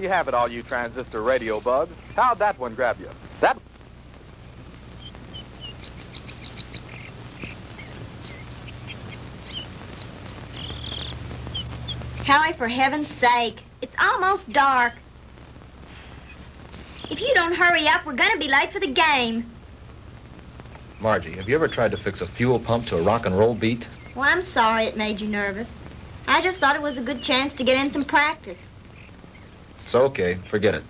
you have it, all you transistor radio bugs. How'd that one grab you? That... Howie, for heaven's sake, it's almost dark. If you don't hurry up, we're going to be late for the game. Margie, have you ever tried to fix a fuel pump to a rock and roll beat? Well, I'm sorry it made you nervous. I just thought it was a good chance to get in some practice. It's okay. Forget it.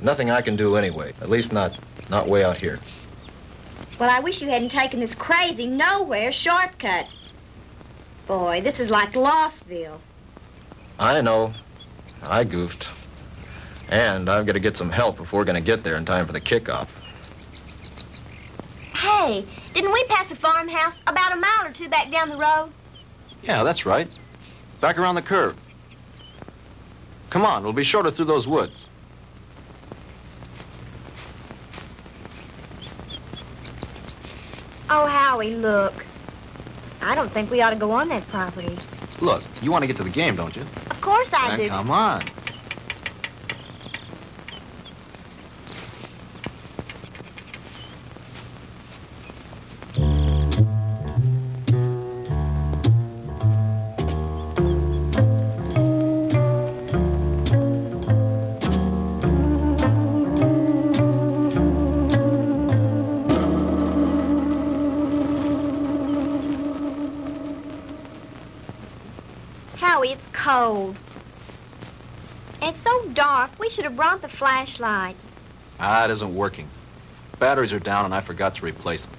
Nothing I can do anyway. At least not way out here. Well, I wish you hadn't taken this crazy nowhere shortcut. Boy, this is like Lostville. I know. I goofed. And I've got to get some help if we're going to get there in time for the kickoff. Hey, didn't we pass a farmhouse about a mile or two back down the road? Yeah, that's right. Back around the curve. Come on, we'll be shorter through those woods. Oh, Howie, look. I don't think we ought to go on that property. Look, you want to get to the game, don't you? Of course I Then do. come on. Howie, it's cold. And it's so dark, we should have brought the flashlight. It isn't working. Batteries are down and I forgot to replace them.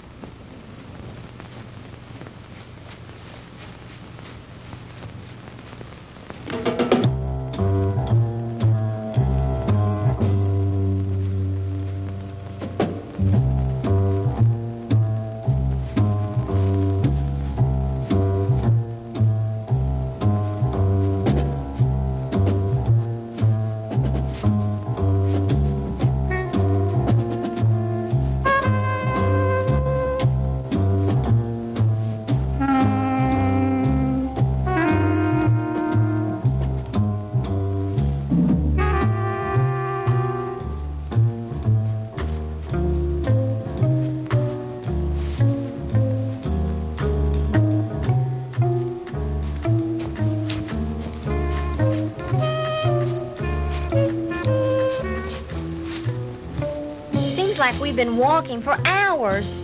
Like we've been walking for hours.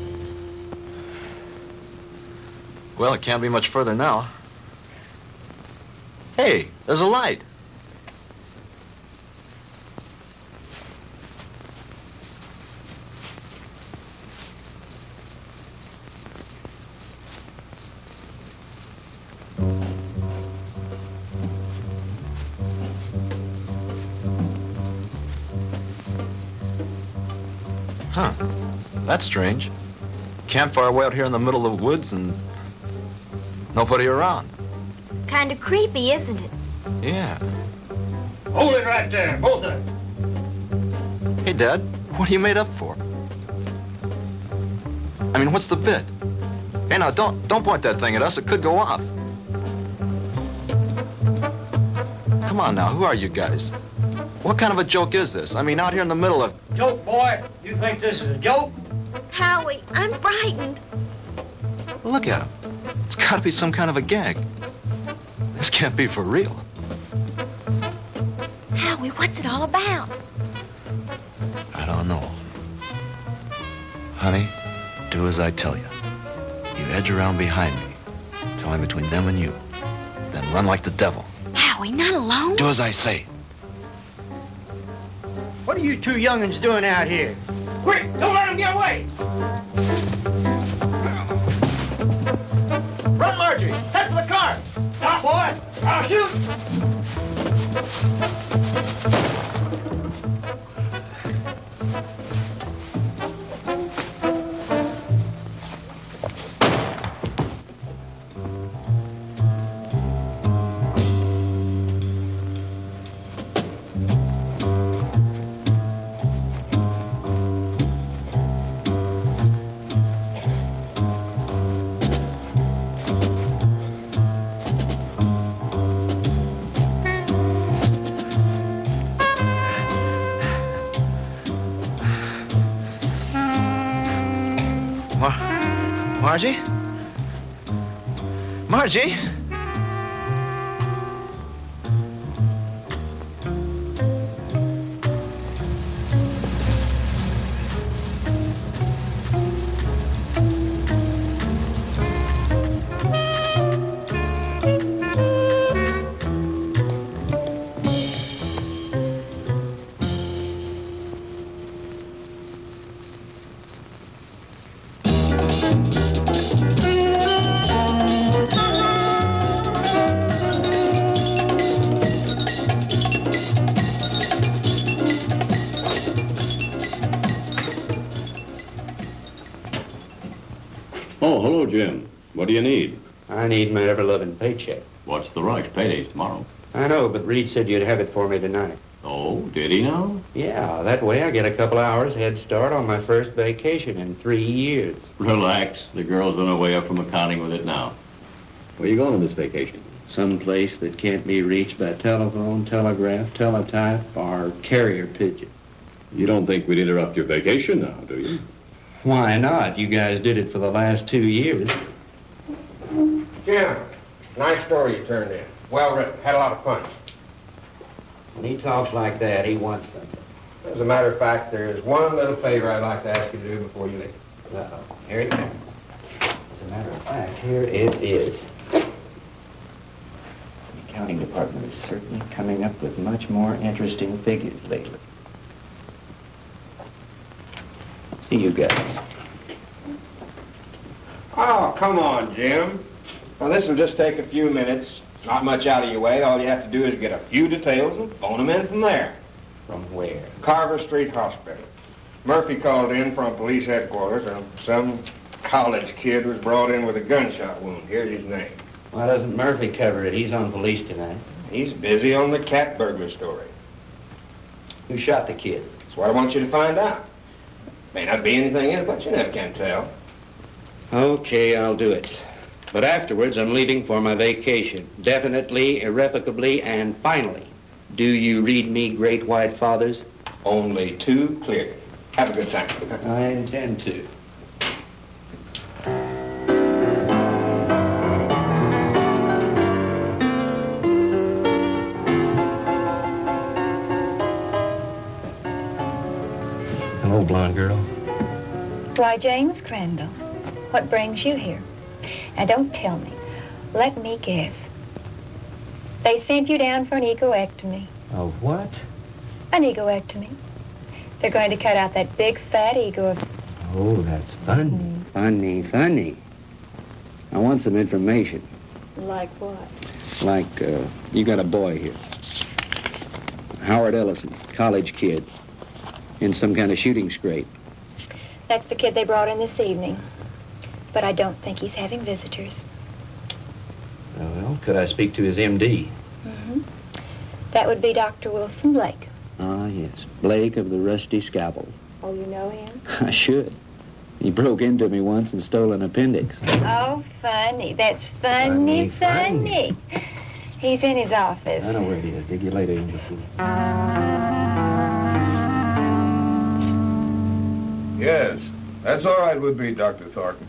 Well, it can't be much further now. Hey, there's a light. Huh. That's strange. Campfire way out here in the middle of the woods and nobody around. Kind of creepy, isn't it? Yeah. Hold it right there, both of them. Hey, Dad, what are you made up for? I mean, what's the bit? Hey, now, don't point that thing at us. It could go off. Come on now, who are you guys? What kind of a joke is this? I mean, out here in the middle of... Joke, boy. You think this is a joke? Howie, I'm frightened. Look at him. It's got to be some kind of a gag. This can't be for real. Howie, what's it all about? I don't know. Honey, do as I tell you. You edge around behind me. Tell me between them and you. Then run like the devil. Howie, not alone? Do as I say. What are you two young'uns doing out here? Quick, don't let them get away! Run, Margie! Head for the car! Stop, boy! I'll shoot! Margie? Margie? Oh, hello, Jim. What do you need? I need my ever-loving paycheck. What's the rush? Payday's tomorrow. I know, but Reed said you'd have it for me tonight. Oh, did he now? Yeah, that way I get a couple hours head start on my first vacation in 3 years. Relax. The girl's on her way up from accounting with it now. Where you going on this vacation? Some place that can't be reached by telephone, telegraph, teletype, or carrier pigeon. You don't think we'd interrupt your vacation now, do you? Why not? You guys did it for the last 2 years. Jim, nice story you turned in. Well written. Had a lot of punch. When he talks like that, he wants something. As a matter of fact, there's one little favor I'd like to ask you to do before you leave. Uh-oh. Here it comes. As a matter of fact, here it is. The accounting department is certainly coming up with much more interesting figures lately. See you guys. Oh, come on, Jim. Well, this will just take a few minutes. Not much out of your way. All you have to do is get a few details and phone them in from there. From where? Carver Street Hospital. Murphy called in from police headquarters, and some college kid was brought in with a gunshot wound. Here's his name. Why doesn't Murphy cover it? He's on police tonight. He's busy on the cat burglar story. Who shot the kid? That's what I want you to find out. May not be anything in it, but you never can tell. Okay, I'll do it. But afterwards, I'm leaving for my vacation. Definitely, irrevocably, and finally. Do you read me, Great White Fathers? Only too clearly. Have a good time. I intend to. Hello, blonde girl. Why, James Crandall, what brings you here? Now, don't tell me. Let me guess. They sent you down for an egoectomy. A what? An egoectomy. They're going to cut out that big, fat ego of... Oh, that's funny. Funny. I want some information. Like what? Like, you got a boy here. Howard Ellison, college kid. In some kind of shooting scrape. That's the kid they brought in this evening. But I don't think he's having visitors. Well, could I speak to his MD? Mm-hmm. That would be Dr. Wilson Blake. Ah, yes. Blake of the Rusty Scalpel. Oh, you know him? I should. He broke into me once and stole an appendix. Oh, funny. That's funny. He's in his office. I know where he is. Dig you later, Angel. Yes, that's all right with me, Dr. Thornton.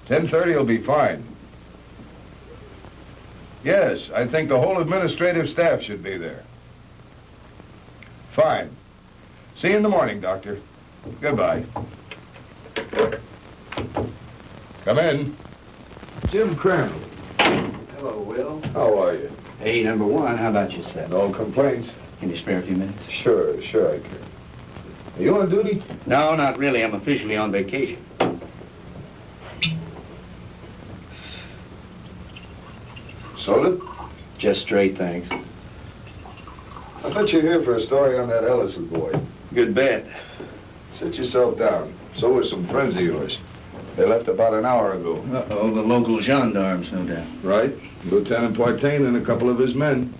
10:30 will be fine. Yes, I think the whole administrative staff should be there. Fine. See you in the morning, Doctor. Goodbye. Come in. Jim Crandall. Hello, Will. How are you? Hey, number one, how about yourself? No complaints? Can you spare a few minutes? Sure I can. Are you on duty? No, not really. I'm officially on vacation. Soda? Just straight, thanks. I bet you're here for a story on that Ellison boy. Good bet. Sit yourself down. So are some friends of yours. They left about an hour ago. Uh-oh, the local gendarmes, no doubt. Right. Lieutenant Partain and a couple of his men.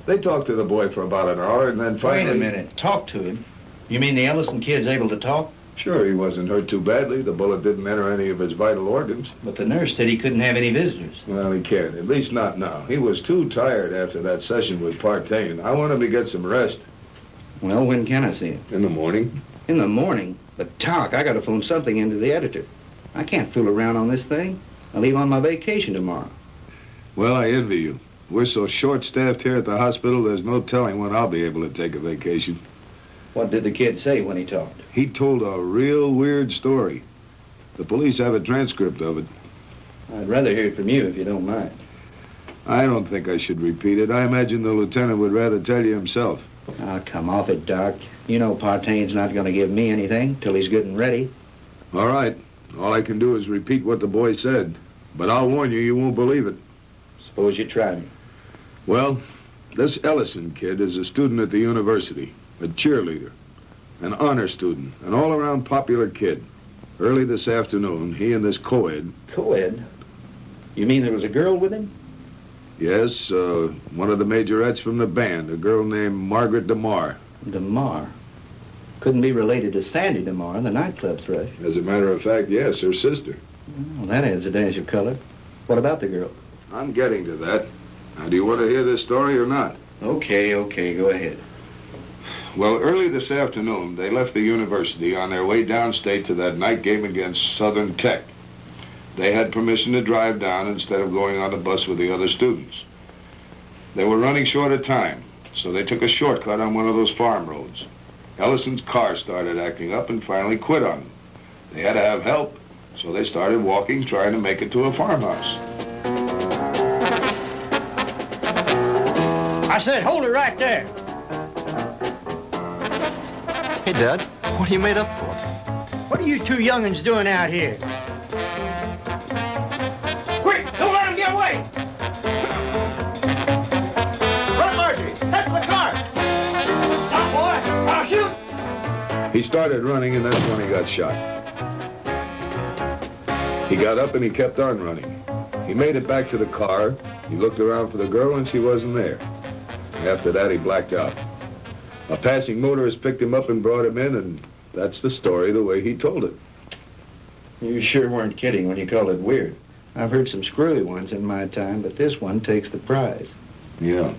They talked to the boy for about an hour and then finally... Wait a minute. Talk to him? You mean the Ellison kid's able to talk? Sure, he wasn't hurt too badly. The bullet didn't enter any of his vital organs. But the nurse said he couldn't have any visitors. Well, he can't. At least not now. He was too tired after that session with Partain. I want him to get some rest. Well, when can I see him? In the morning. In the morning? But talk, I gotta phone something into the editor. I can't fool around on this thing. I leave on my vacation tomorrow. Well, I envy you. We're so short-staffed here at the hospital, there's no telling when I'll be able to take a vacation. What did the kid say when he talked? He told a real weird story. The police have a transcript of it. I'd rather hear it from you if you don't mind. I don't think I should repeat it. I imagine the lieutenant would rather tell you himself. Oh, come off it, Doc. You know Partaine's not going to give me anything till he's good and ready. All right. All I can do is repeat what the boy said. But I'll warn you, you won't believe it. Suppose you try me. Well, this Ellison kid is a student at the university, a cheerleader, an honor student, an all-around popular kid. Early this afternoon, he and this co-ed... Co-ed? You mean there was a girl with him? Yes, one of the majorettes from the band, a girl named Margaret DeMar. DeMar? Couldn't be related to Sandy DeMar, the nightclub thrush. As a matter of fact, yes, her sister. Well, that adds a dash of color. What about the girl? I'm getting to that. Now, do you want to hear this story or not? Okay, go ahead. Well, early this afternoon, they left the university on their way downstate to that night game against Southern Tech. They had permission to drive down instead of going on the bus with the other students. They were running short of time, so they took a shortcut on one of those farm roads. Ellison's car started acting up and finally quit on them. They had to have help, so they started walking, trying to make it to a farmhouse. I said, hold it right there. Hey, Dad, what are you made up for? What are you two young'uns doing out here? Quick, don't let him get away! Run, Marjorie! Head for the car! Stop, boy! I'll shoot! He started running, and that's when he got shot. He got up and he kept on running. He made it back to the car. He looked around for the girl, and she wasn't there. After that, he blacked out. A passing motorist picked him up and brought him in, and that's the story the way he told it. You sure weren't kidding when you called it weird. I've heard some screwy ones in my time, but this one takes the prize. Yeah,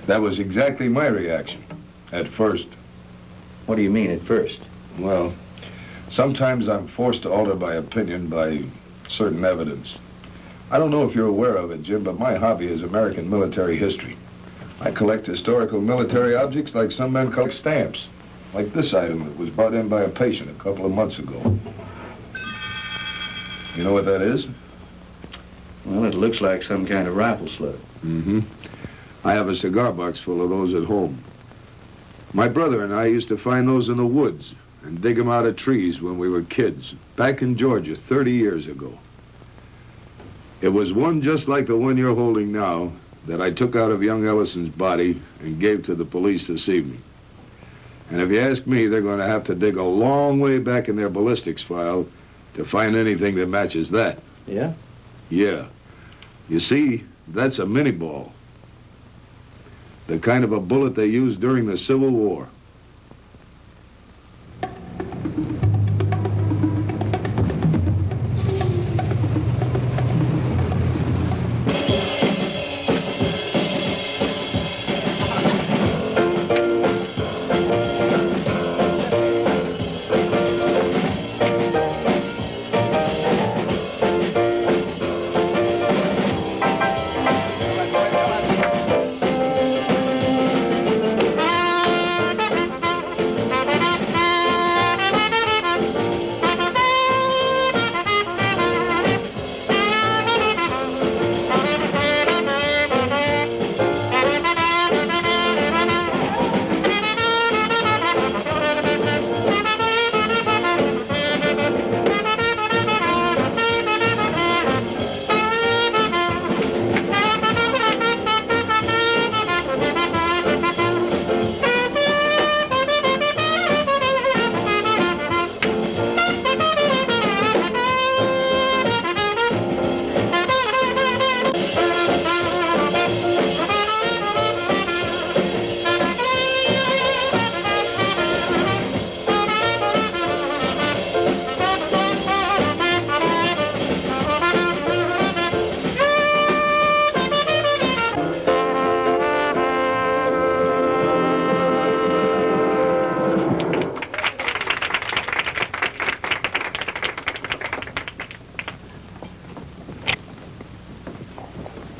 that was exactly my reaction, at first. What do you mean, at first? Well, sometimes I'm forced to alter my opinion by certain evidence. I don't know if you're aware of it, Jim, but my hobby is American military history. I collect historical military objects like some men collect stamps, like this item that was brought in by a patient a couple of months ago. You know what that is? Well, it looks like some kind of rifle slug. Mm-hmm. I have a cigar box full of those at home. My brother and I used to find those in the woods and dig them out of trees when we were kids, back in Georgia 30 years ago. It was one just like the one you're holding now that I took out of young Ellison's body and gave to the police this evening. And if you ask me, they're going to have to dig a long way back in their ballistics file to find anything that matches that. Yeah? Yeah. You see, that's a mini ball. The kind of a bullet they used during the Civil War.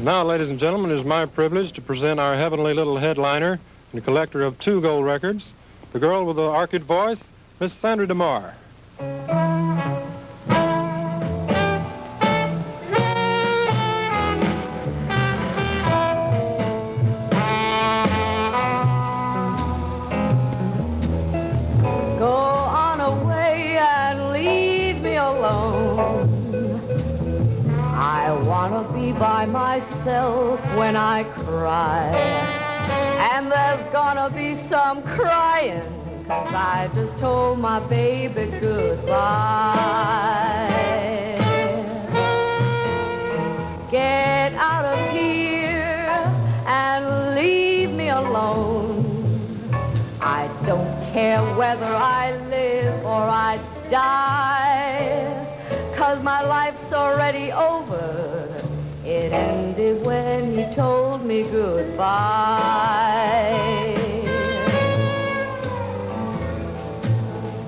Now, ladies and gentlemen, it is my privilege to present our heavenly little headliner and collector of 2 gold records, the girl with the orchid voice, Miss Sandra DeMar. Go on away and leave me alone. I want to be by myself when I cry. And there's gonna be some crying, 'cause I just told my baby goodbye. Get out of here and leave me alone. I don't care whether I live or I die, 'cause my life's already over. It ended when he told me goodbye.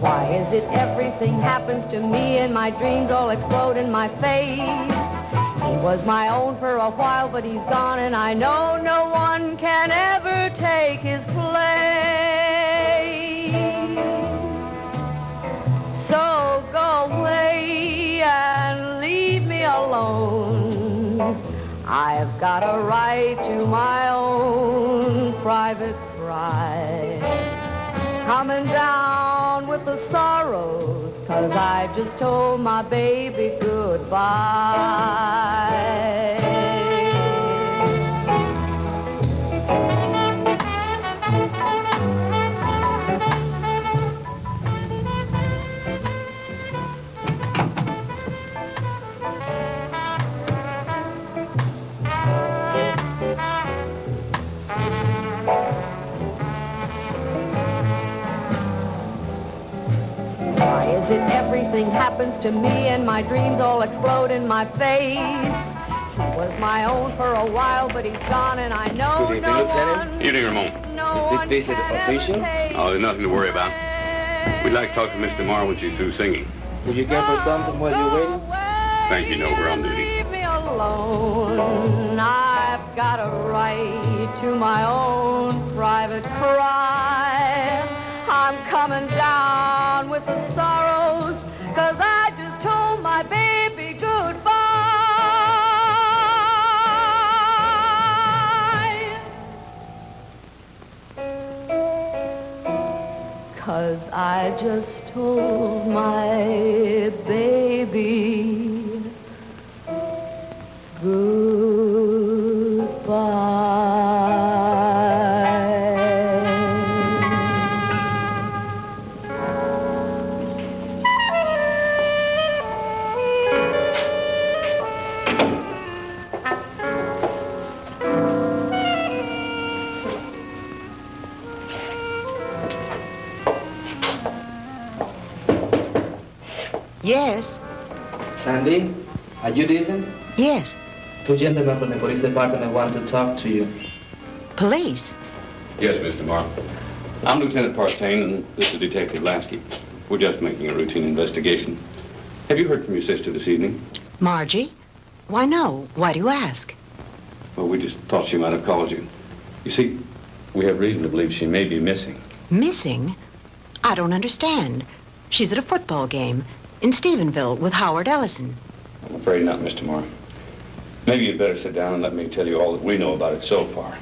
Why is it everything happens to me and my dreams all explode in my face? He was my own for a while, but he's gone, and I know no one can ever take his place. So go away and leave me alone. I've got a right to my own private pride. Coming down with the sorrows, 'cause I just told my baby goodbye. Why is it everything happens to me and my dreams all explode in my face? He was my own for a while, but he's gone, and I know Good evening, no Lieutenant. one. Evening, Ramon. No Is this visit official? Oh, there's nothing to worry about. We'd like to talk to Miss DeMar when she's through singing. Would you give her something while you're waiting? Thank you, no, we're on duty. Leave me alone. I've got a right to my own private cry. I'm coming down with the sorrows, 'cause I just told my baby goodbye. 'Cause I just told my baby Yes. Sandy, are you decent? Yes. 2 gentlemen from the police department want to talk to you. Police? Yes, Miss DeMar. I'm Lieutenant Partain, and this is Detective Lasky. We're just making a routine investigation. Have you heard from your sister this evening? Margie? Why, no. Why do you ask? Well, we just thought she might have called you. You see, we have reason to believe she may be missing. Missing? I don't understand. She's at a football game in Stephenville with Howard Ellison. I'm afraid not, Miss DeMar. Maybe you'd better sit down and let me tell you all that we know about it so far.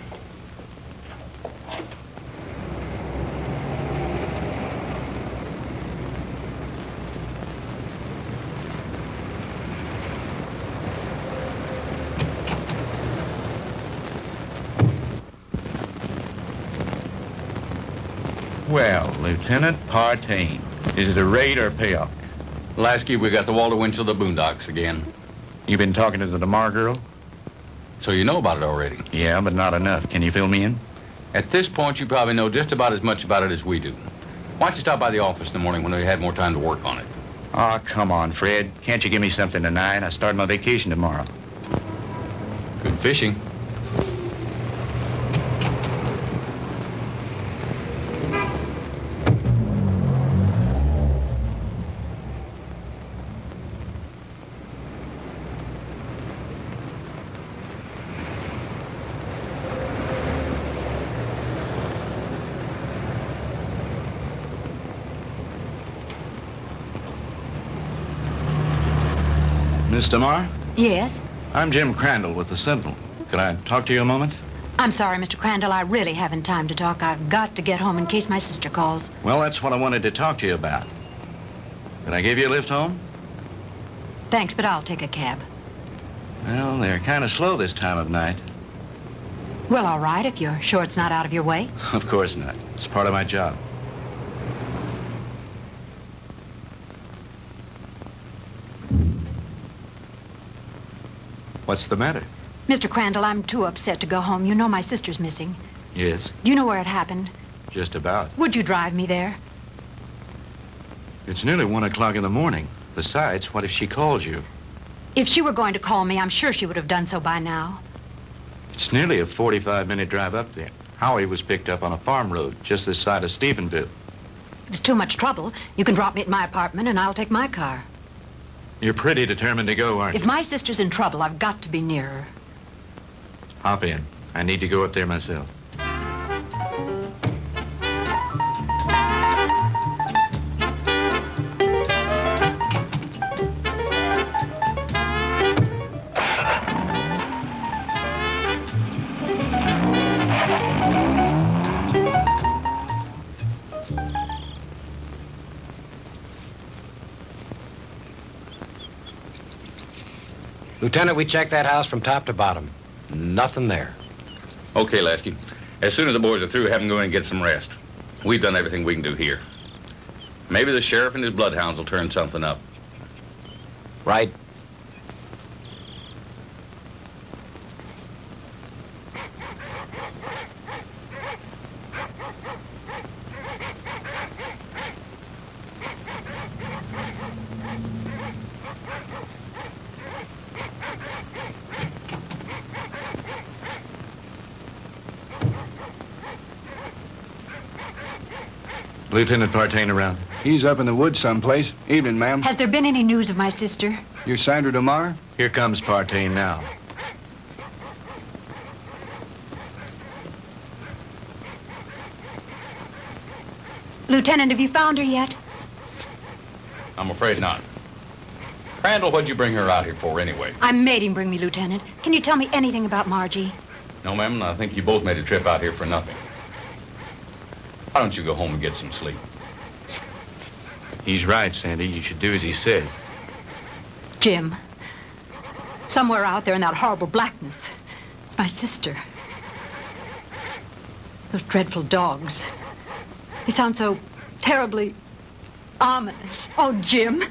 Well, Lieutenant Partain, is it a raid or a payoff? Lasky, we got the Walter Winchell of the Boondocks again. You been talking to the DeMar girl? So you know about it already? Yeah, but not enough. Can you fill me in? At this point, you probably know just about as much about it as we do. Why don't you stop by the office in the morning when we had more time to work on it? Oh, come on, Fred. Can't you give me something tonight? I start my vacation tomorrow. Good fishing. Miss DeMar? Yes? I'm Jim Crandall with the Sentinel. Could I talk to you a moment? I'm sorry, Mr. Crandall. I really haven't time to talk. I've got to get home in case my sister calls. Well, that's what I wanted to talk to you about. Can I give you a lift home? Thanks, but I'll take a cab. Well, they're kind of slow this time of night. Well, all right, if you're sure it's not out of your way. Of course not. It's part of my job. What's the matter? Mr. Crandall, I'm too upset to go home. You know my sister's missing. Yes, Do you know where it happened? just about. Would you drive me there? It's nearly 1 o'clock in the morning. Besides, what if she calls you? If she were going to call me, I'm sure she would have done so by now. It's nearly a 45-minute drive up there. Howie was picked up on a farm road just this side of Stephenville. If it's too much trouble, you can drop me at my apartment and I'll take my car. You're pretty determined to go, aren't you? If my sister's in trouble, I've got to be near her. Hop in. I need to go up there myself. Lieutenant, we checked that house from top to bottom. Nothing there. Okay, Lasky. As soon as the boys are through, have them go in and get some rest. We've done everything we can do here. Maybe the sheriff and his bloodhounds will turn something up. Right. Lieutenant Partain around? He's up in the woods someplace. Evening, ma'am. Has there been any news of my sister? You're Sandra DeMar? Here comes Partain now. Lieutenant, have you found her yet? I'm afraid not. Crandall, what'd you bring her out here for anyway? I made him bring me, Lieutenant. Can you tell me anything about Margie? No, ma'am, I think you both made a trip out here for nothing. Why don't you go home and get some sleep? He's right, Sandy. You should do as he says. Jim, somewhere out there in that horrible blackness, it's my sister. Those dreadful dogs. They sound so terribly ominous. Oh, Jim.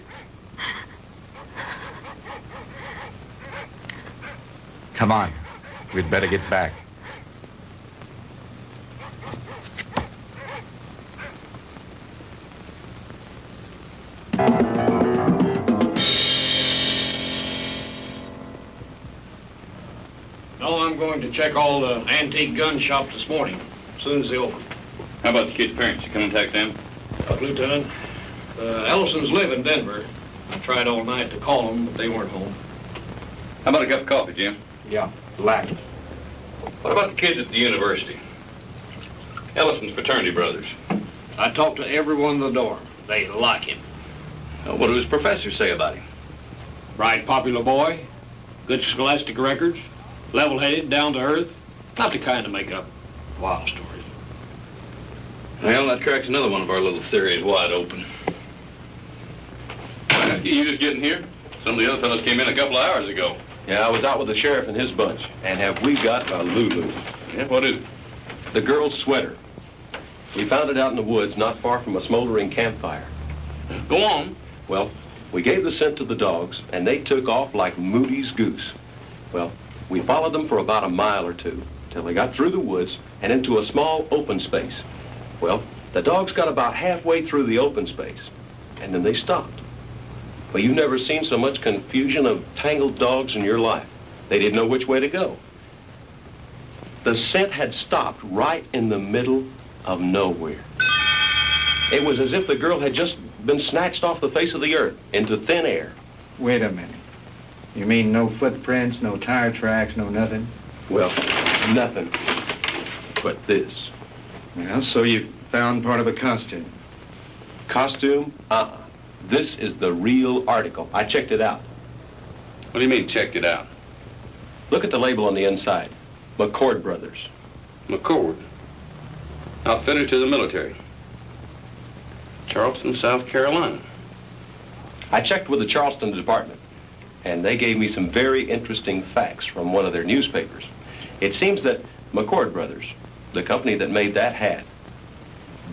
Come on. We'd better get back. No, I'm going to check all the antique gun shops this morning, as soon as they open. How about the kid's parents? You contact them? Lieutenant, Ellisons live in Denver. I tried all night to call them, but they weren't home. How about a cup of coffee, Jim? Yeah, black. What about the kids at the university? Ellison's fraternity brothers. I talked to everyone in the dorm. They like him. What do his professors say about him? Bright, popular boy, good scholastic records, level-headed, down to earth. Not the kind to make up wild stories. Well, that cracks another one of our little theories wide open. You just getting here? Some of the other fellows came in a couple of hours ago. Yeah, I was out with the sheriff and his bunch. And have we got a Lulu? Yeah, what is it? The girl's sweater. We found it out in the woods not far from a smoldering campfire. Go on. Well, we gave the scent to the dogs, and they took off like Moody's goose. Well, we followed them for about a mile or two, till they got through the woods and into a small open space. Well, the dogs got about halfway through the open space, and then they stopped. Well, you've never seen so much confusion of tangled dogs in your life. They didn't know which way to go. The scent had stopped right in the middle of nowhere. It was as if the girl had just been snatched off the face of the earth into thin air. Wait a minute. You mean no footprints, no tire tracks, no nothing? Well, nothing but this. Well, so you found part of a costume. Costume? This is the real article. I checked it out. What do you mean, checked it out? Look at the label on the inside. McCord Brothers. McCord? Outfitter to the military. Charleston, South Carolina. I checked with the Charleston department, and they gave me some very interesting facts from one of their newspapers. It seems that McCord Brothers, the company that made that hat,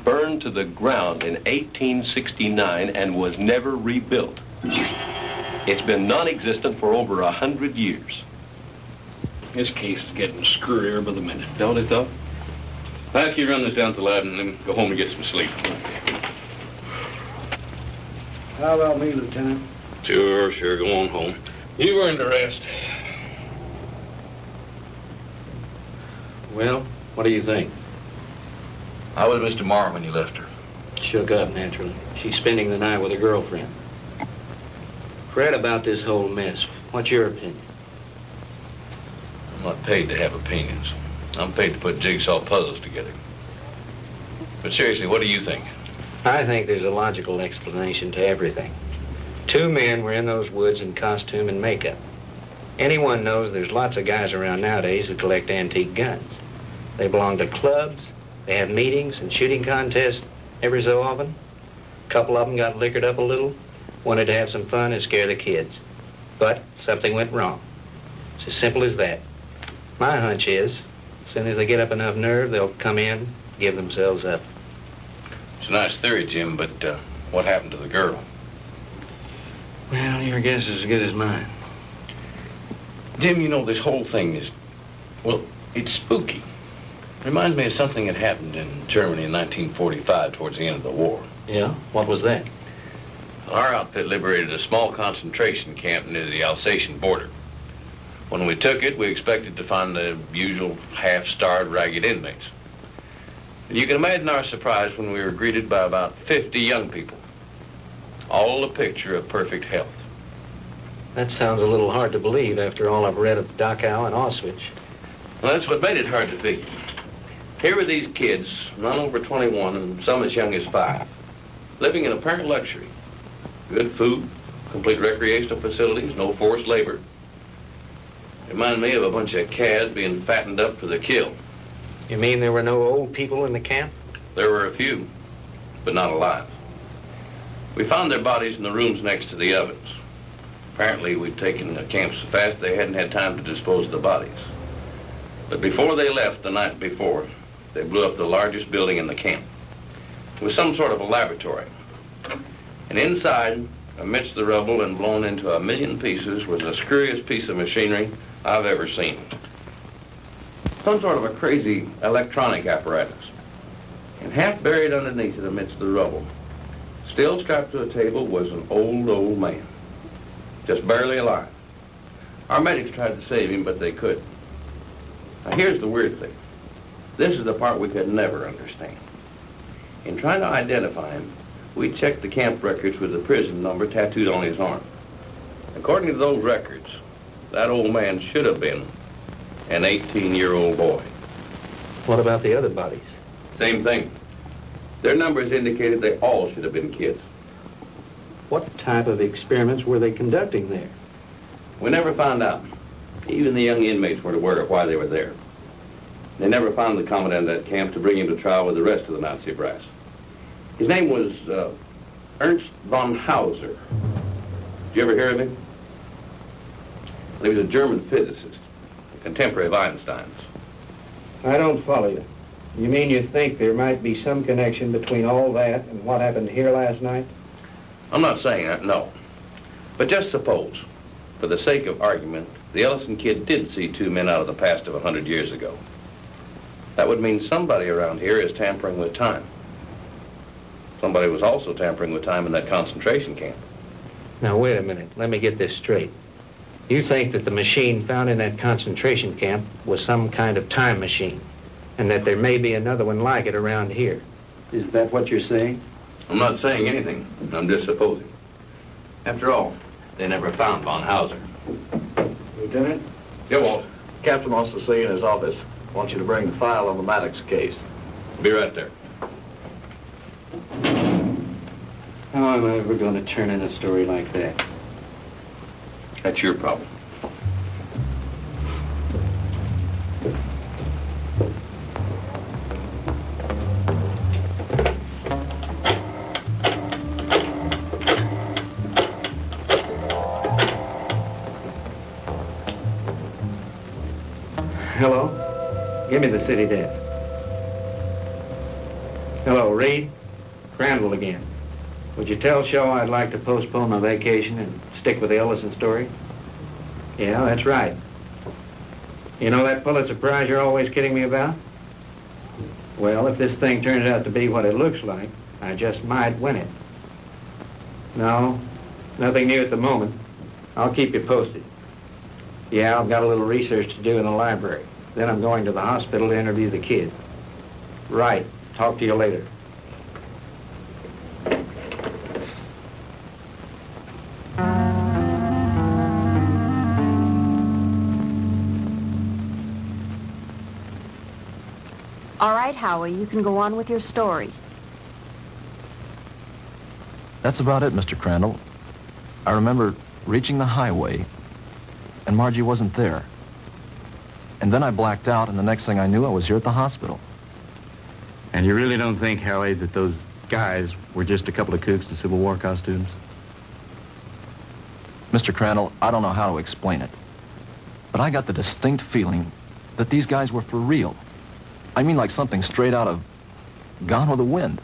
burned to the ground in 1869 and was never rebuilt. It's been non-existent for over 100 years. This case is getting screwier by the minute, don't it, though? I'll have you run this down to the lab and then go home and get some sleep. How about me, Lieutenant? Sure, go on home. You've earned a rest. Well, what do you think? How was Mr. Marr when you left her? Shook up, naturally. She's spending the night with a girlfriend. Fred, about this whole mess, what's your opinion? I'm not paid to have opinions. I'm paid to put jigsaw puzzles together. But seriously, what do you think? I think there's a logical explanation to everything. Two men were in those woods in costume and makeup. Anyone knows there's lots of guys around nowadays who collect antique guns. They belong to clubs, they have meetings and shooting contests every so often. A couple of them got liquored up a little, wanted to have some fun and scare the kids. But something went wrong. It's as simple as that. My hunch is, as soon as they get up enough nerve, they'll come in, give themselves up. It's a nice theory, Jim, but what happened to the girl? Well, your guess is as good as mine. Jim, you know, this whole thing is, well, it's spooky. Reminds me of something that happened in Germany in 1945 towards the end of the war. Yeah? What was that? Our outfit liberated a small concentration camp near the Alsatian border. When we took it, we expected to find the usual half-starved, ragged inmates. And you can imagine our surprise when we were greeted by about 50 young people, all a picture of perfect health. That sounds a little hard to believe after all I've read of Dachau and Auschwitz. Well, that's what made it hard to figure. Here were these kids, none over 21 and some as young as 5, living in apparent luxury. Good food, complete recreational facilities, no forced labor. Reminded me of a bunch of calves being fattened up for the kill. You mean there were no old people in the camp? There were a few, but not alive. We found their bodies in the rooms next to the ovens. Apparently, we'd taken the camp so fast they hadn't had time to dispose of the bodies. But before they left the night before, they blew up the largest building in the camp. It was some sort of a laboratory. And inside, amidst the rubble and blown into a million pieces, was the screwiest piece of machinery I've ever seen. Some sort of a crazy electronic apparatus. And half buried underneath it amidst the rubble, still strapped to a table, was an old man. Just barely alive. Our medics tried to save him, but they couldn't. Now here's the weird thing. This is the part we could never understand. In trying to identify him, we checked the camp records with the prison number tattooed on his arm. According to those records, that old man should have been an 18-year-old boy. What about the other bodies? Same thing. Their numbers indicated they all should have been kids. What type of experiments were they conducting there? We never found out. Even the young inmates weren't aware of why they were there. They never found the commandant of that camp to bring him to trial with the rest of the Nazi brass. His name was Ernst von Hauser. Did you ever hear of him? He was a German physicist, a contemporary of Einstein's. I don't follow you. You mean you think there might be some connection between all that and what happened here last night? I'm not saying that, no. But just suppose, for the sake of argument, the Ellison kid did see two men out of the past of 100 years ago. That would mean somebody around here is tampering with time. Somebody was also tampering with time in that concentration camp. Now, wait a minute. Let me get this straight. You think that the machine found in that concentration camp was some kind of time machine, and that there may be another one like it around here. Is that what you're saying? I'm not saying anything. I'm just supposing. After all, they never found von Hauser. Lieutenant? Yeah, Walt. Captain wants to see you in his office. Wants you to bring the file on the Maddox case. Be right there. How am I ever going to turn in a story like that? That's your problem. Give me the city desk. Hello, Reed. Crandall again. Would you tell Shaw I'd like to postpone my vacation and stick with the Ellison story? Yeah, that's right. You know that Pulitzer Prize you're always kidding me about? Well, if this thing turns out to be what it looks like, I just might win it. No, nothing new at the moment. I'll keep you posted. Yeah, I've got a little research to do in the library. Then I'm going to the hospital to interview the kid. Right. Talk to you later. All right, Howie, you can go on with your story. That's about it, Mr. Crandall. I remember reaching the highway, and Margie wasn't there. And then I blacked out, and the next thing I knew, I was here at the hospital. And you really don't think, Howie, that those guys were just a couple of kooks in Civil War costumes? Mr. Crandall, I don't know how to explain it, but I got the distinct feeling that these guys were for real. I mean, like something straight out of Gone with the Wind.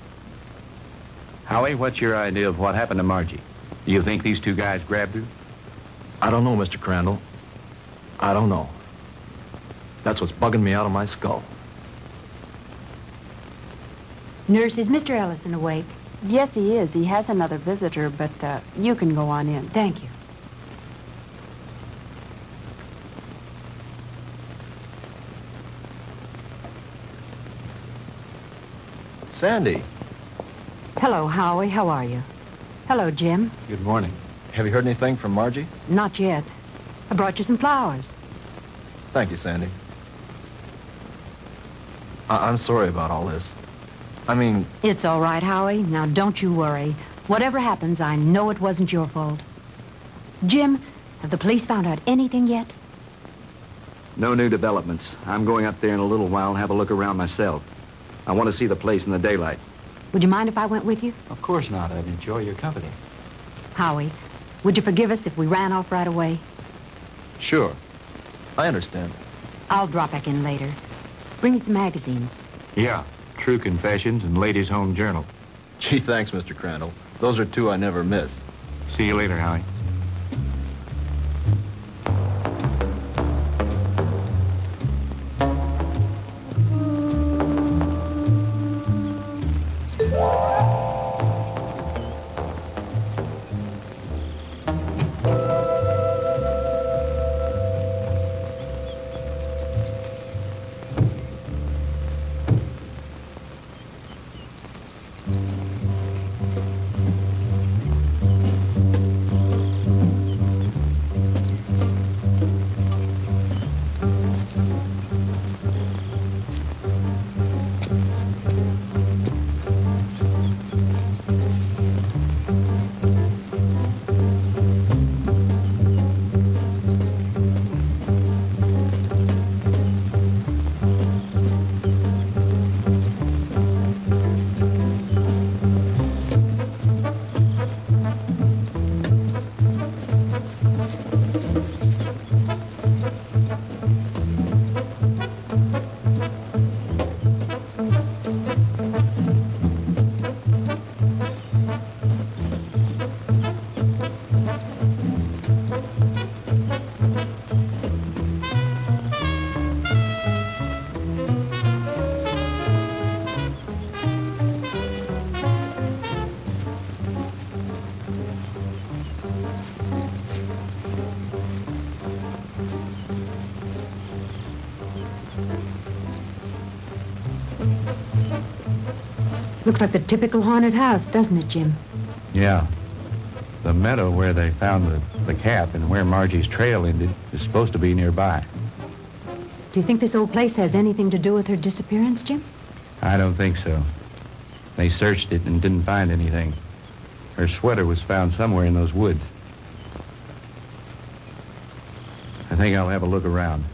Howie, what's your idea of what happened to Margie? Do you think these two guys grabbed her? I don't know, Mr. Crandall. I don't know. That's what's bugging me out of my skull. Nurse, is Mr. Ellison awake? Yes, he is. He has another visitor, but you can go on in. Thank you. Sandy. Hello, Howie. How are you? Hello, Jim. Good morning. Have you heard anything from Margie? Not yet. I brought you some flowers. Thank you, Sandy. I'm sorry about all this. I mean... It's all right, Howie. Now, don't you worry. Whatever happens, I know it wasn't your fault. Jim, have the police found out anything yet? No new developments. I'm going up there in a little while and have a look around myself. I want to see the place in the daylight. Would you mind if I went with you? Of course not. I'd enjoy your company. Howie, would you forgive us if we ran off right away? Sure. I understand. I'll drop back in later. Bring you some magazines. Yeah. True Confessions and Ladies' Home Journal. Gee, thanks, Mr. Crandall. Those are two I never miss. See you later, Howie. Looks like the typical haunted house, doesn't it, Jim? Yeah. The meadow where they found the cap and where Margie's trail ended is supposed to be nearby. Do you think this old place has anything to do with her disappearance, Jim? I don't think so. They searched it and didn't find anything. Her sweater was found somewhere in those woods. I think I'll have a look around.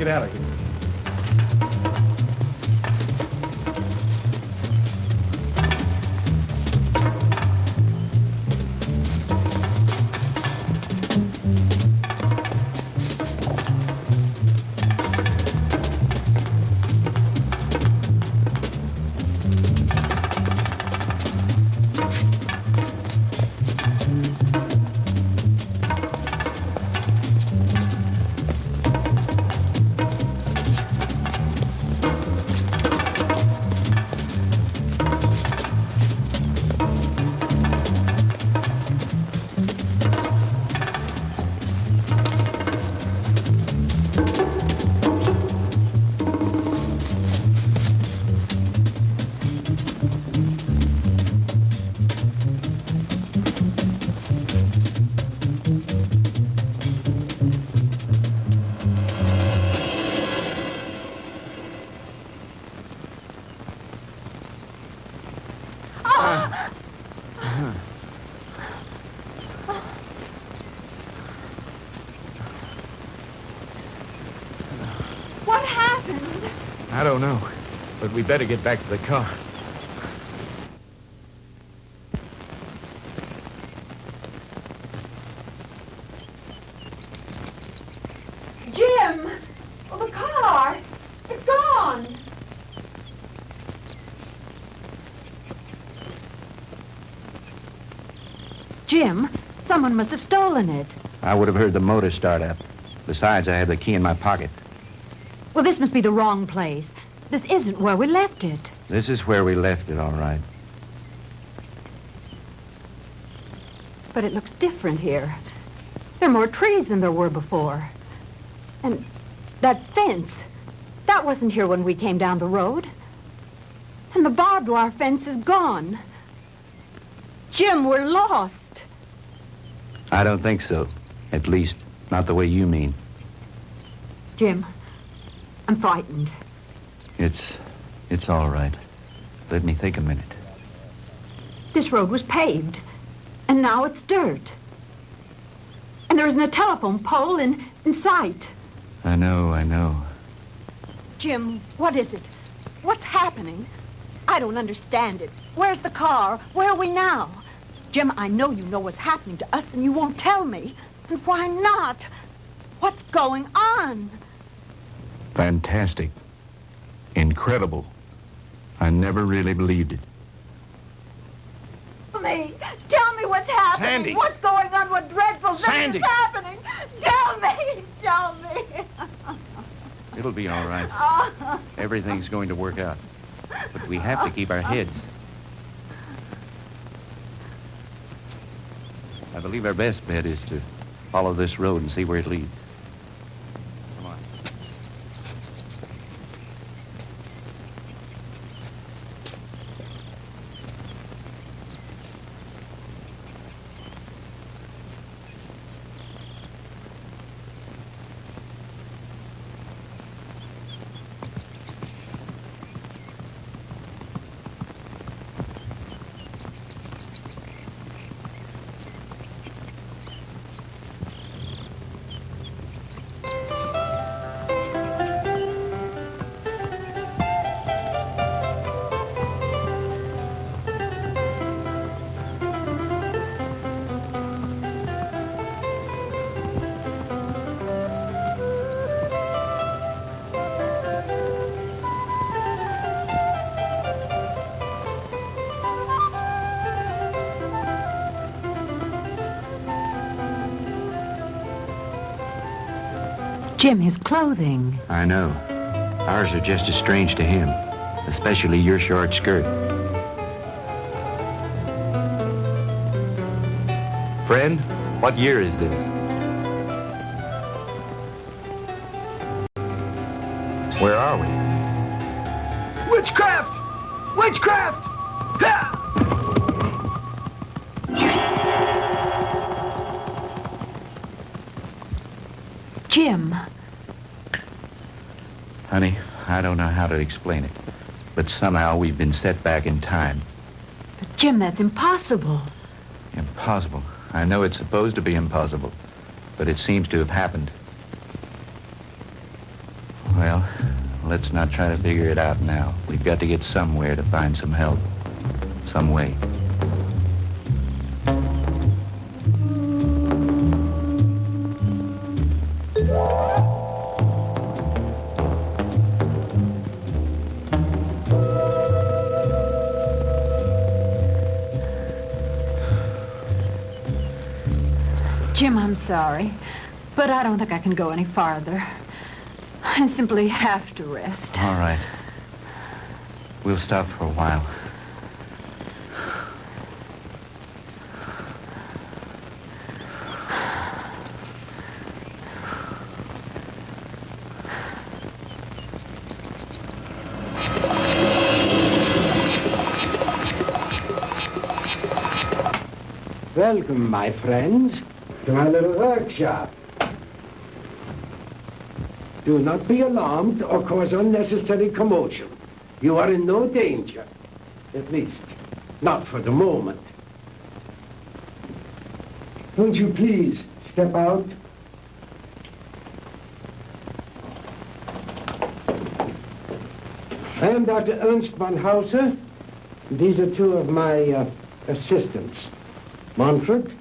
get out of here. What happened? I don't know, but we better get back to the car. Jim! Well, the car! It's gone! Jim, someone must have stolen it. I would have heard the motor start up. Besides, I have the key in my pocket. Well, this must be the wrong place. This isn't where we left it. This is where we left it, all right. But it looks different here. There are more trees than there were before. And that fence, that wasn't here when we came down the road. And the barbed wire fence is gone. Jim, we're lost. I don't think so. At least, not the way you mean. Jim, I'm frightened. It's all right. Let me think a minute. This road was paved, and now it's dirt. And there isn't a telephone pole in sight. I know. Jim, what is it? What's happening? I don't understand it. Where's the car? Where are we now? Jim, I know you know what's happening to us, and you won't tell me. And why not? What's going on? Fantastic. Incredible. I never really believed it. Tell me what's happening. Sandy. What's going on? What dreadful thing Sandy. is happening? Tell me. It'll be all right. Everything's going to work out. But we have to keep our heads. I believe our best bet is to follow this road and see where it leads. Come on. Jim, his clothing. I know. Ours are just as strange to him, especially your short skirt. Friend, what year is this? Where are we? Witchcraft! Witchcraft! Ha! Jim. Honey, I don't know how to explain it, but somehow we've been set back in time. But Jim, that's impossible. Impossible. I know it's supposed to be impossible, but it seems to have happened. Well, let's not try to figure it out now. We've got to get somewhere to find some help. Some way. Jim, I'm sorry, but I don't think I can go any farther. I simply have to rest. All right. We'll stop for a while. Welcome, my friends, to my little workshop. Do not be alarmed or cause unnecessary commotion. You are in no danger. At least, not for the moment. Won't you please step out? I am Dr. Ernst von Hauser. These are two of my assistants, Manfred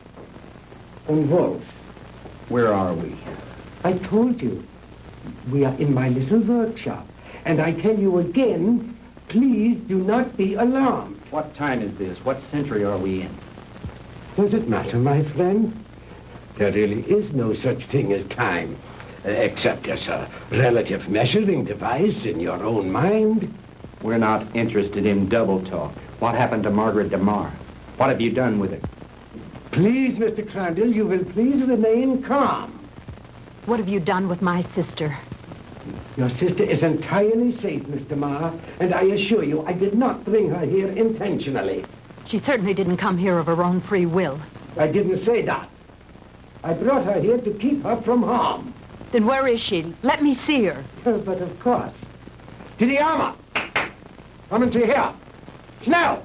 and Holt. Where are we? I told you. We are in my little workshop. And I tell you again, please do not be alarmed. What time is this? What century are we in? Does it matter, my friend? There really is no such thing as time, except as a relative measuring device in your own mind. We're not interested in double talk. What happened to Margaret DeMar? What have you done with it? Please, Mr. Crandall, you will please remain calm. What have you done with my sister? Your sister is entirely safe, Mr. Marr, and I assure you I did not bring her here intentionally. She certainly didn't come here of her own free will. I didn't say that. I brought her here to keep her from harm. Then where is she? Let me see her. But of course. To the armor! Kommen Sie her! Schnell!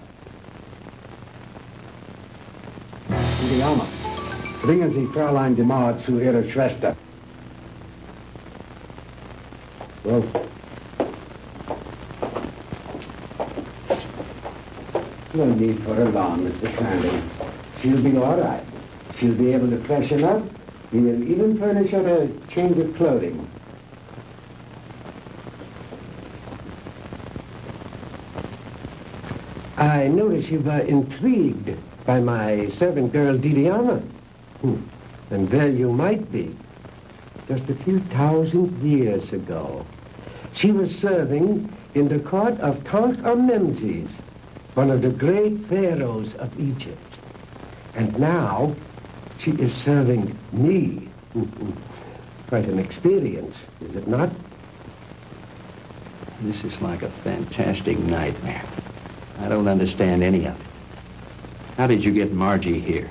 To the armor. Bringen Sie Fräulein DeMar zu ihrer Schwester. Well, no need for alarm, Mr. Crandall. She'll be all right. She'll be able to freshen up. We'll even furnish her a change of clothing. I notice you were intrigued by my servant girl, Didiana. And there you might be. Just a few thousand years ago, she was serving in the court of Tutankhamun, one of the great pharaohs of Egypt. And now, she is serving me. Quite an experience, is it not? This is like a fantastic nightmare. I don't understand any of it. How did you get Margie here?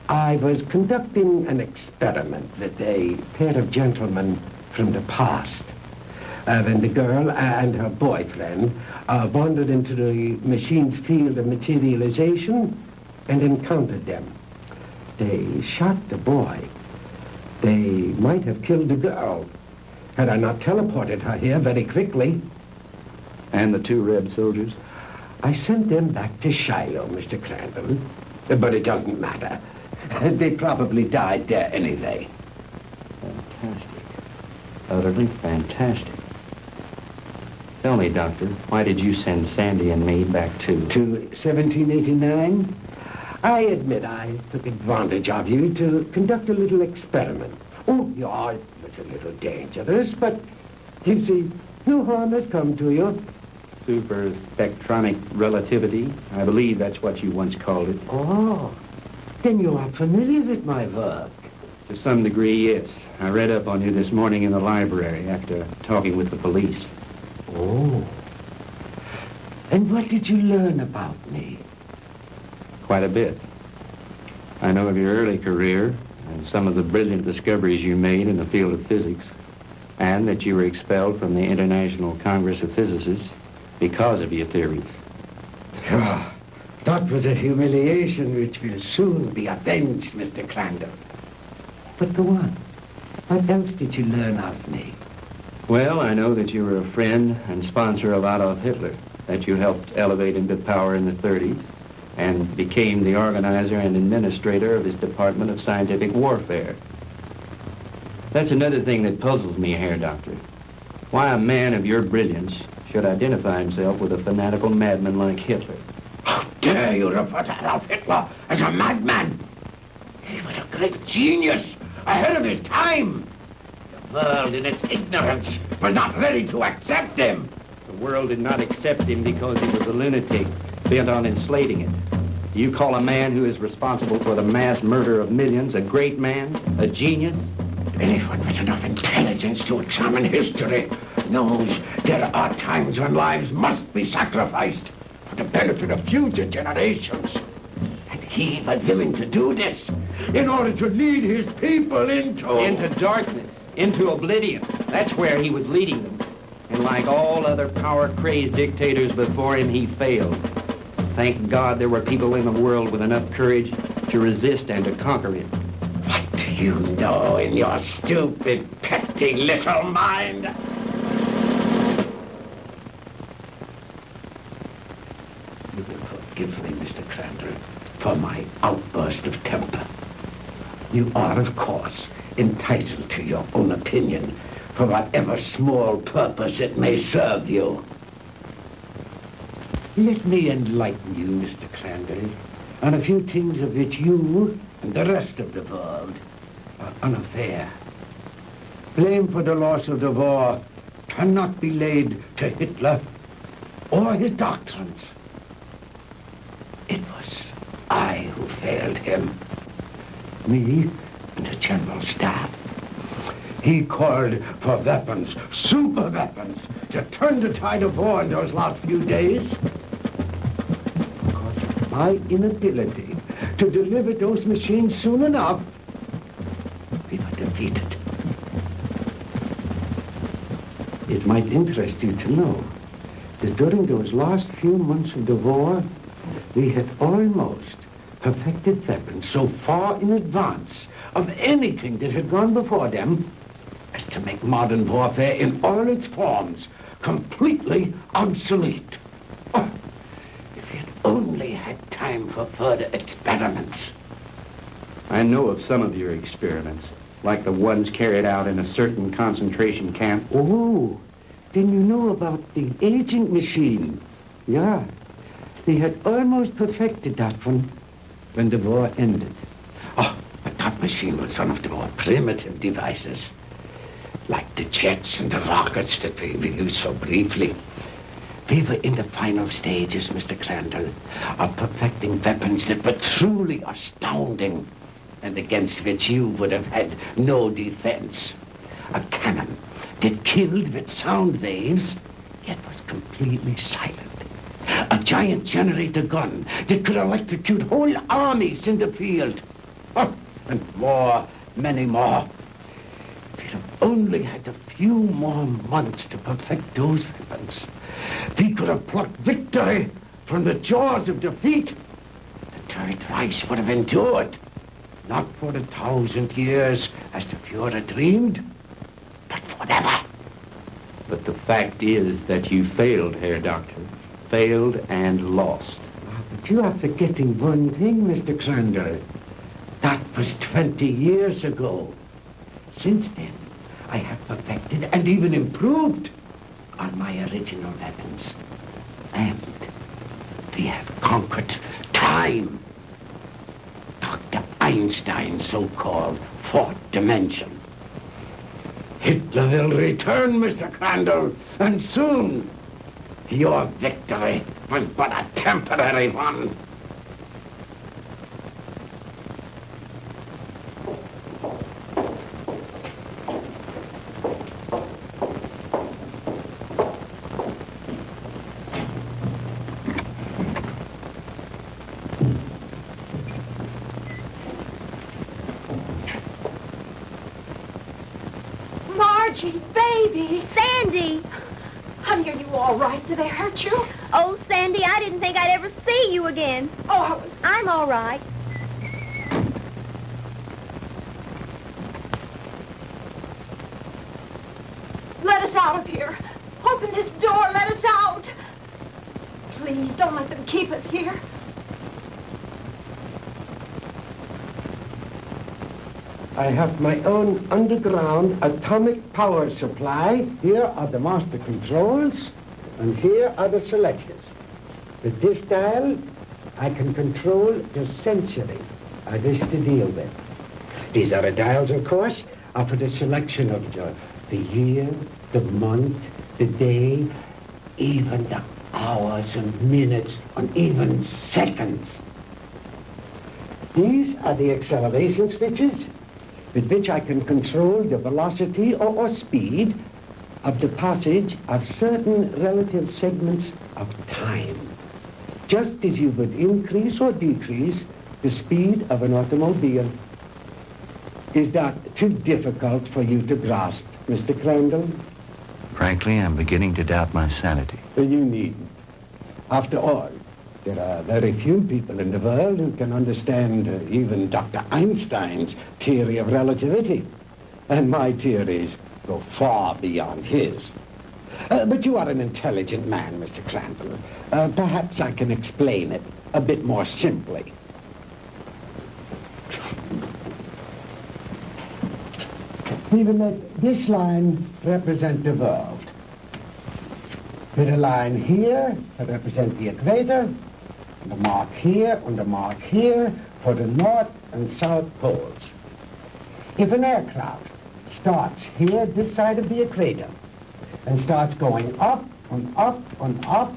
I was conducting an experiment with a pair of gentlemen from the past. When the girl and her boyfriend wandered into the machine's field of materialization and encountered them. They shot the boy. They might have killed the girl had I not teleported her here very quickly. And the two red soldiers? I sent them back to Shiloh, Mr. Crandall. But it doesn't matter. They probably died there anyway. Fantastic. Utterly fantastic. Tell me, Doctor, why did you send Sandy and me back to 1789? I admit I took advantage of you to conduct a little experiment. Oh, you are a little dangerous, but you see, no harm has come to you. super spectronic relativity? I believe that's what you once called it. Oh, then you are familiar with my work. To some degree, yes. I read up on you this morning in the library after talking with the police. Oh. And what did you learn about me? Quite a bit. I know of your early career and some of the brilliant discoveries you made in the field of physics, and that you were expelled from the International Congress of Physicists because of your theories. Oh, that was a humiliation which will soon be avenged, Mr. Crandall. But go on. What else did you learn of me? Well, I know that you were a friend and sponsor of Adolf Hitler, that you helped elevate him to power in the 30s, and became the organizer and administrator of his Department of Scientific Warfare. That's another thing that puzzles me, Herr Doctor. Why a man of your brilliance should identify himself with a fanatical madman like Hitler. How dare you refer to Adolf Hitler as a madman? He was a great genius, ahead of his time. The world, in its ignorance, was not ready to accept him. The world did not accept him because he was a lunatic, bent on enslaving it. Do you call a man who is responsible for the mass murder of millions a great man, a genius? Anyone with enough intelligence to examine history knows there are times when lives must be sacrificed for the benefit of future generations. And he was willing to do this in order to lead his people into darkness, into oblivion. That's where he was leading them. And like all other power-crazed dictators before him, he failed. Thank God there were people in the world with enough courage to resist and to conquer him. What do you know in your stupid, petty little mind? You will forgive me, Mr. Crandall, for my outburst of temper. You are, of course, entitled to your own opinion for whatever small purpose it may serve you. Let me enlighten you, Mr. Crandall, on a few things of which you and the rest of the world are unaware. Blame for the loss of the war cannot be laid to Hitler or his doctrines. It was I who failed him. Me and the General Staff. He called for weapons, super weapons, to turn the tide of war in those last few days. Because of my inability to deliver those machines soon enough, we were defeated. It might interest you to know that during those last few months of the war, we had almost perfected weapons so far in advance of anything that had gone before them as to make modern warfare in all its forms completely obsolete. Oh, if we had only had time for further experiments. I know of some of your experiments, like the ones carried out in a certain concentration camp. Oh, then you know about the agent machine. Yeah, they had almost perfected that one when the war ended. Oh, but that machine was one of the more primitive devices, like the jets and the rockets that we used so briefly. We were in the final stages, Mr. Crandall, of perfecting weapons that were truly astounding and against which you would have had no defense. A cannon that killed with sound waves, yet was completely silent. A giant generator gun that could electrocute whole armies in the field. Oh, and more, many more. If we'd have only had a few more months to perfect those weapons, we could have plucked victory from the jaws of defeat. The Third Reich would have endured, not for 1,000 years as the Fuhrer dreamed, but forever. But the fact is that you failed, Herr Doctor. Failed and lost. But you are forgetting one thing, Mr. Crandall. That was 20 years ago. Since then, I have perfected and even improved on my original weapons. And we have conquered time. Dr. Einstein's so-called fourth dimension. Hitler will return, Mr. Crandall, and soon. Your victory was but a temporary one. Margie, baby, Sandy. Honey, are you all right? Did they hurt you? Oh, Sandy, I didn't think I'd ever see you again. Oh, I'm all right. Let us out of here. Open this door. Let us out. Please, don't let them keep us here. I have my own underground atomic power supply. Here are the master controls, and here are the selectors. With this dial, I can control the century I wish to deal with. These other dials, of course, are for the selection of the year, the month, the day, even the hours and minutes, and even seconds. These are the acceleration switches with which I can control the velocity or speed of the passage of certain relative segments of time, just as you would increase or decrease the speed of an automobile. Is that too difficult for you to grasp, Mr. Crandall? Frankly, I'm beginning to doubt my sanity. You needn't. After all, there are very few people in the world who can understand even Dr. Einstein's theory of relativity. And my theories go far beyond his. But you are an intelligent man, Mr. Crandall. Perhaps I can explain it a bit more simply. We will let this line represent the world. With a line here to represent the equator, and a mark here and a mark here for the north and south poles. If an aircraft starts here, this side of the equator, and starts going up and up and up,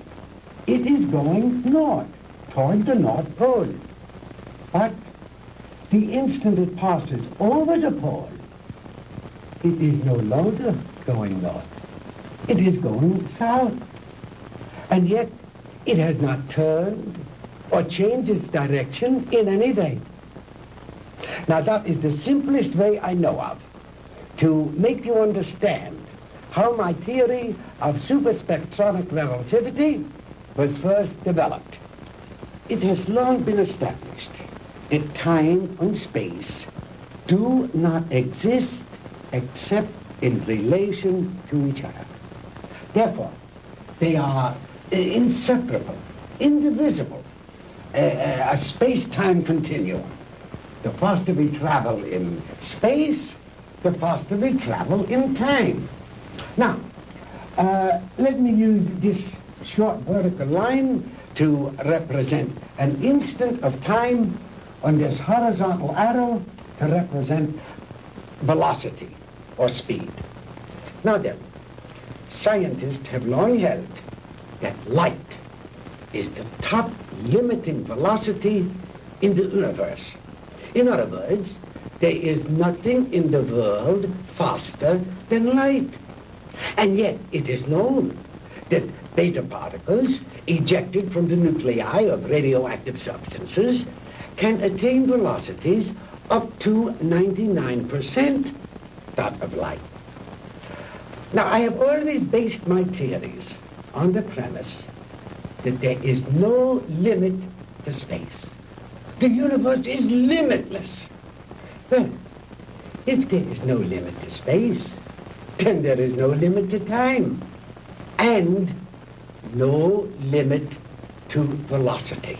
it is going north, toward the North Pole. But the instant it passes over the pole, it is no longer going north. It is going south. And yet, it has not turned or changed its direction in any way. Now, that is the simplest way I know of to make you understand how my theory of superspectronic relativity was first developed. It has long been established that time and space do not exist except in relation to each other. Therefore, they are inseparable, indivisible, a space-time continuum. The faster we travel in space, the faster we travel in time. Now, let me use this short vertical line to represent an instant of time, on this horizontal arrow to represent velocity or speed. Now then, scientists have long held that light is the top limiting velocity in the universe. In other words, there is nothing in the world faster than light. And yet it is known that beta particles ejected from the nuclei of radioactive substances can attain velocities up to 99% that of light. Now, I have always based my theories on the premise that there is no limit to space. The universe is limitless. Well, if there is no limit to space, then there is no limit to time, and no limit to velocity.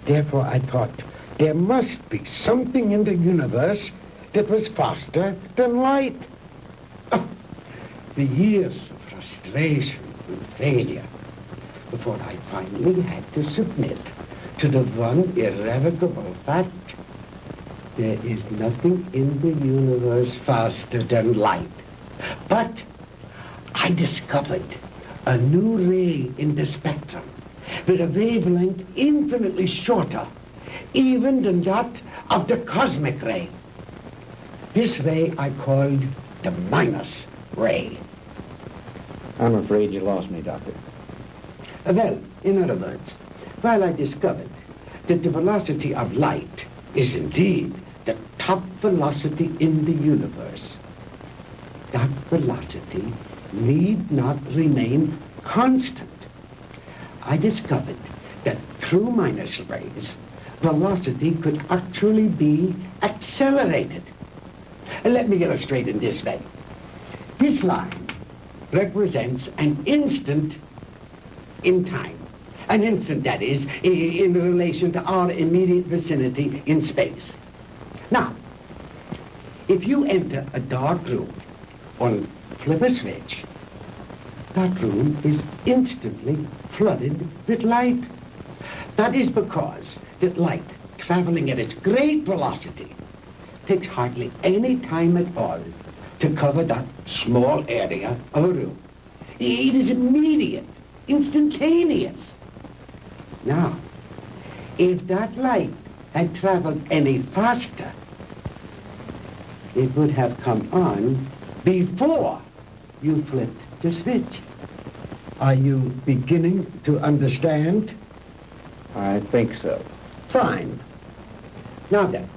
Therefore, I thought there must be something in the universe that was faster than light. Oh, the years of frustration and failure before I finally had to submit to the one irrevocable fact: there is nothing in the universe faster than light. But I discovered a new ray in the spectrum with a wavelength infinitely shorter even than that of the cosmic ray. This ray I called the minus ray. I'm afraid you lost me, Doctor. Well, in other words, while I discovered that the velocity of light is indeed the top velocity in the universe, that velocity need not remain constant. I discovered that through minus rays, velocity could actually be accelerated. Let me illustrate in this way. This line represents an instant in time. An instant, that is, in relation to our immediate vicinity in space. Now, if you enter a dark room or flip a switch, that room is instantly flooded with light. That is because that light, traveling at its great velocity, takes hardly any time at all to cover that small area of a room. It is immediate, instantaneous. Now, if that light had traveled any faster, it would have come on before you flipped the switch. Are you beginning to understand? I think so. Fine. Now then,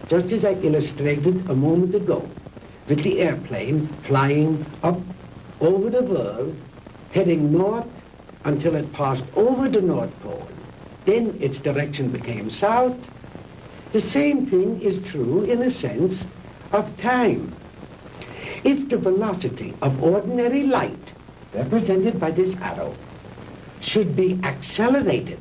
just as I illustrated a moment ago, with the airplane flying up over the world, heading north until it passed over the North Pole. Then its direction became south. The same thing is true in a sense of time. If the velocity of ordinary light, represented by this arrow, should be accelerated,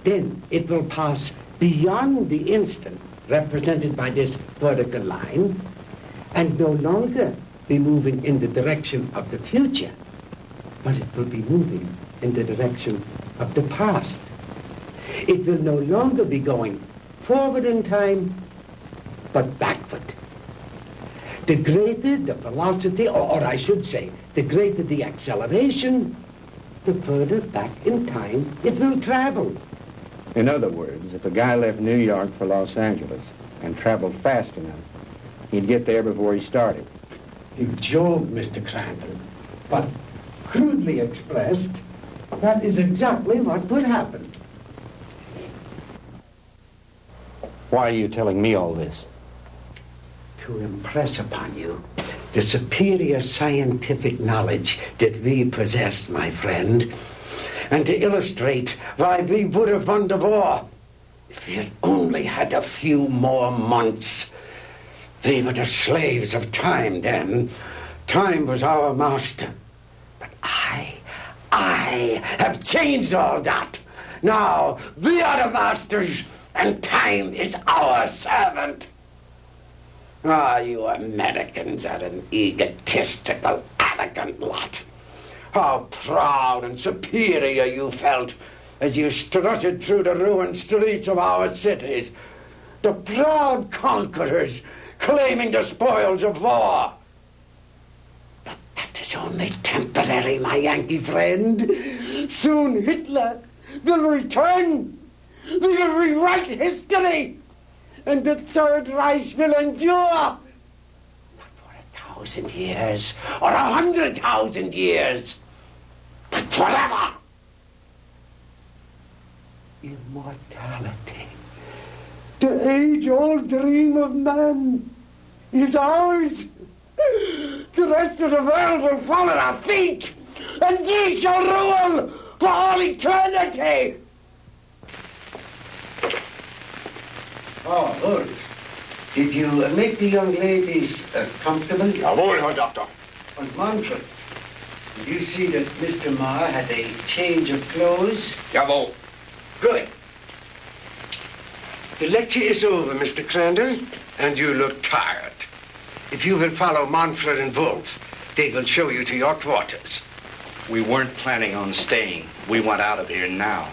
then it will pass beyond the instant, represented by this vertical line, and no longer be moving in the direction of the future, but it will be moving in the direction of the past. It will no longer be going forward in time, but backward. The greater the velocity, or I should say, the greater the acceleration, the further back in time it will travel. In other words, if a guy left New York for Los Angeles and traveled fast enough, he'd get there before he started. You joke, Mr. Crandall, but crudely expressed, that is exactly what would happen. Why are you telling me all this? To impress upon you the superior scientific knowledge that we possess, my friend, and to illustrate why we would have won the war if we had only had a few more months. We were the slaves of time then. Time was our master. But I have changed all that. Now we are the masters, and time is our servant. Ah, you Americans are an egotistical, arrogant lot. How proud and superior you felt as you strutted through the ruined streets of our cities. The proud conquerors claiming the spoils of war. But that is only temporary, my Yankee friend. Soon Hitler will return. We will rewrite history. And the Third Reich will endure. Not for 1,000 years or 100,000 years, but forever. Immortality. The age-old dream of man is ours. The rest of the world will fall at our feet, and we shall rule for all eternity. Oh, Holt. Did you make the young ladies comfortable? Jawohl, Herr Doctor. And Manfred, did you see that Mr. Marr had a change of clothes? Jawohl. Good. The lecture is over, Mr. Crandall, and you look tired. If you will follow Manfred and Wolf, they will show you to your quarters. We weren't planning on staying. We want out of here now.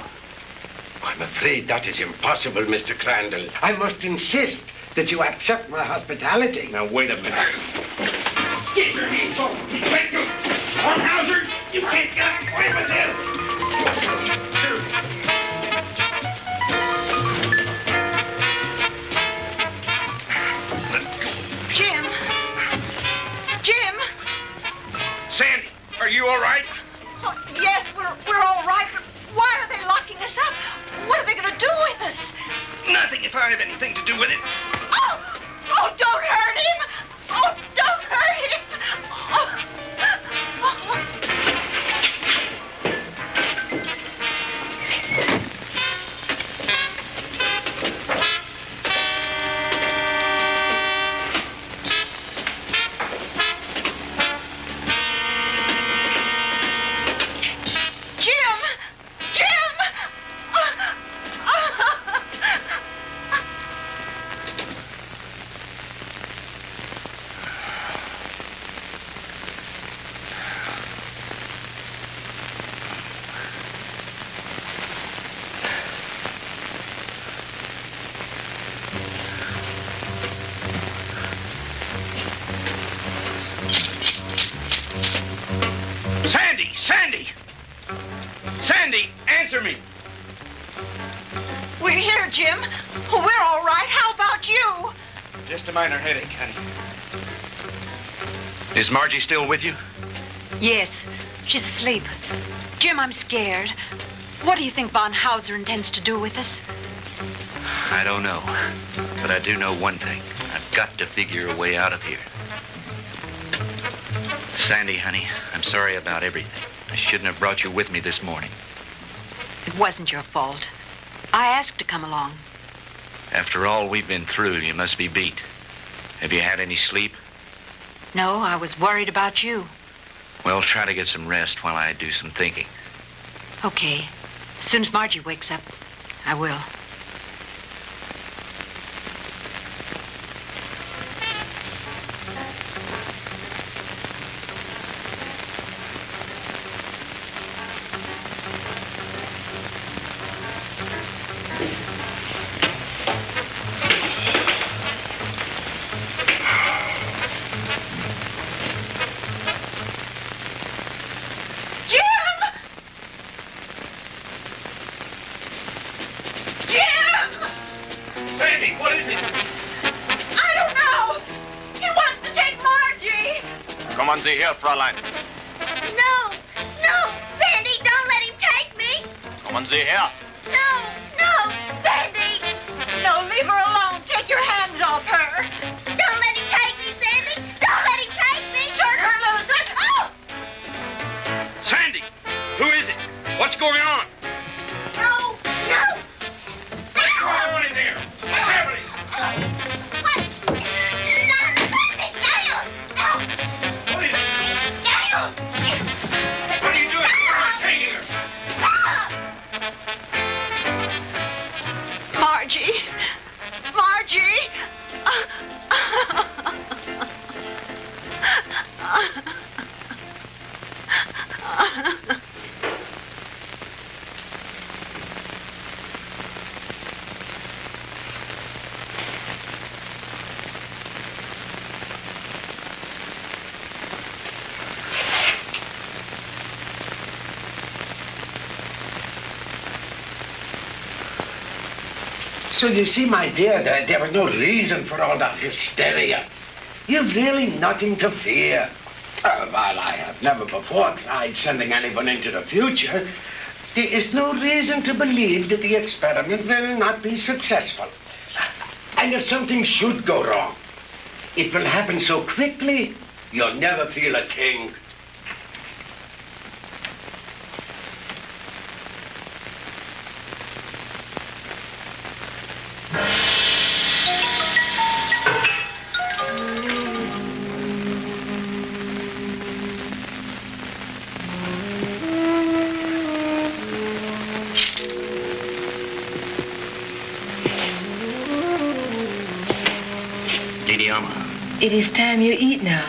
I'm afraid that is impossible, Mr. Crandall. I must insist that you accept my hospitality. Now, wait a minute. Get your hands off me. Let go. Hornhauser, you can't get away with this. Jim. Jim. Sandy, are you all right? Oh, yes, we're all right, but why are they locking us up? What are they going to do with us? Nothing if I have anything to do with it. Oh! Oh, don't hurt him! Oh, don't hurt him! Oh. Sandy! Sandy, answer me! We're here, Jim. We're all right. How about you? Just a minor headache, honey. Is Margie still with you? Yes, she's asleep. Jim, I'm scared. What do you think Von Hauser intends to do with us? I don't know. But I do know one thing. I've got to figure a way out of here. Sandy, honey, I'm sorry about everything. I shouldn't have brought you with me this morning. It wasn't your fault. I asked to come along. After all we've been through, you must be beat. Have you had any sleep? No, I was worried about you. Well, try to get some rest while I do some thinking. Okay. As soon as Margie wakes up, I will. Kommen Sie her, Fräulein. No, no, Sandy, don't let him take me. Kommen Sie her. No, no, Sandy. No, leave her alone. Take your hands off her. Don't let him take me, Sandy. Don't let him take me. Turn her loose. Oh! Sandy, who is it? What's going on? No, no. What's going on in there? What's happening? What are you doing? Where are you taking her? Margie. Margie. So you see, my dear, there was no reason for all that hysteria. You've really nothing to fear. While I have never before tried sending anyone into the future, there is no reason to believe that the experiment will not be successful. And if something should go wrong, it will happen so quickly, you'll never feel a thing. It is time you eat now.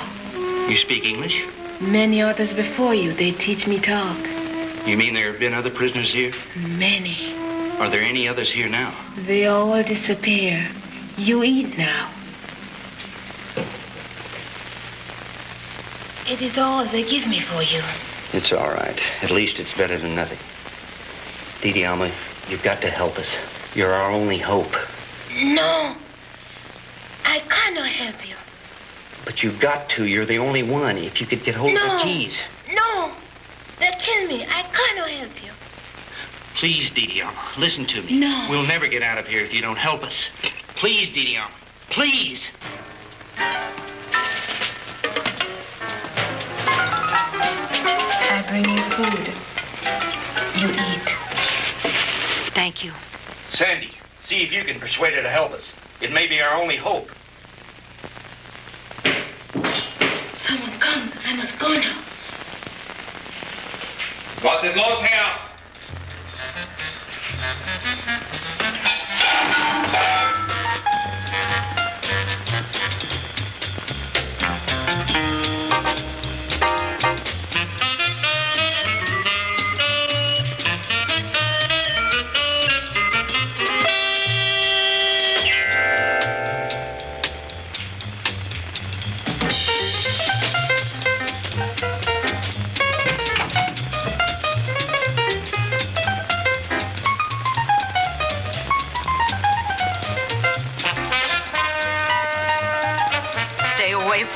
You speak English? Many others before you, they teach me talk. You mean there have been other prisoners here? Many. Are there any others here now? They all disappear. You eat now. It is all they give me for you. It's all right. At least it's better than nothing. Didi Alma, you've got to help us. You're our only hope. No. I cannot help you. But you've got to. You're the only one. If you could get hold of the keys. No. They'll kill me. I cannot help you. Please, Didi Alma, listen to me. No. We'll never get out of here if you don't help us. Please, Didi Alma. Please. I bring you food. You eat. Thank you. Sandy, see if you can persuade her to help us. It may be our only hope. Someone come. I must go now. Was ist los, Herr?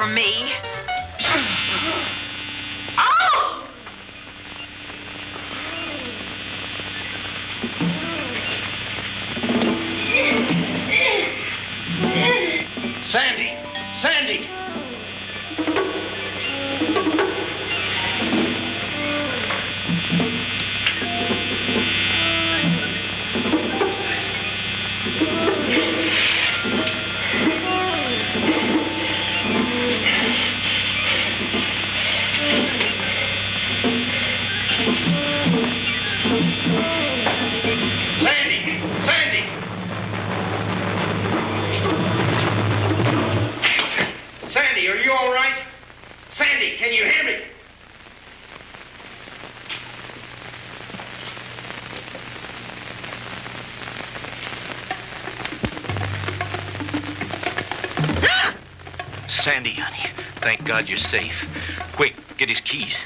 from me. Sandy! Sandy! Sandy! Sandy! Sandy, are you all right? Sandy, can you hear me? Sandy, honey, thank God you're safe. Quick, get his keys.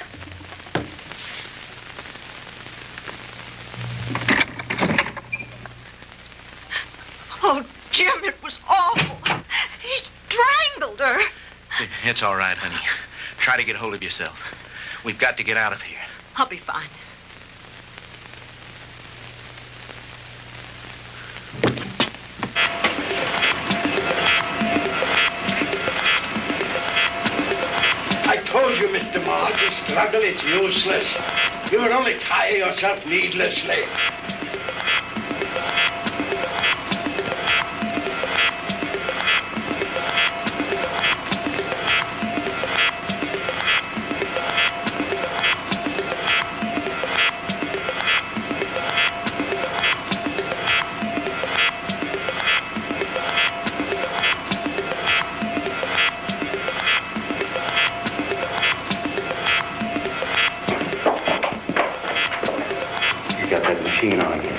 Oh, Jim, it was awful. He strangled her. It's all right, honey. Try to get hold of yourself. We've got to get out of here. I'll be fine. I told you, Mr. Maud, the struggle is useless. You will only tire yourself needlessly. You got that machine on again.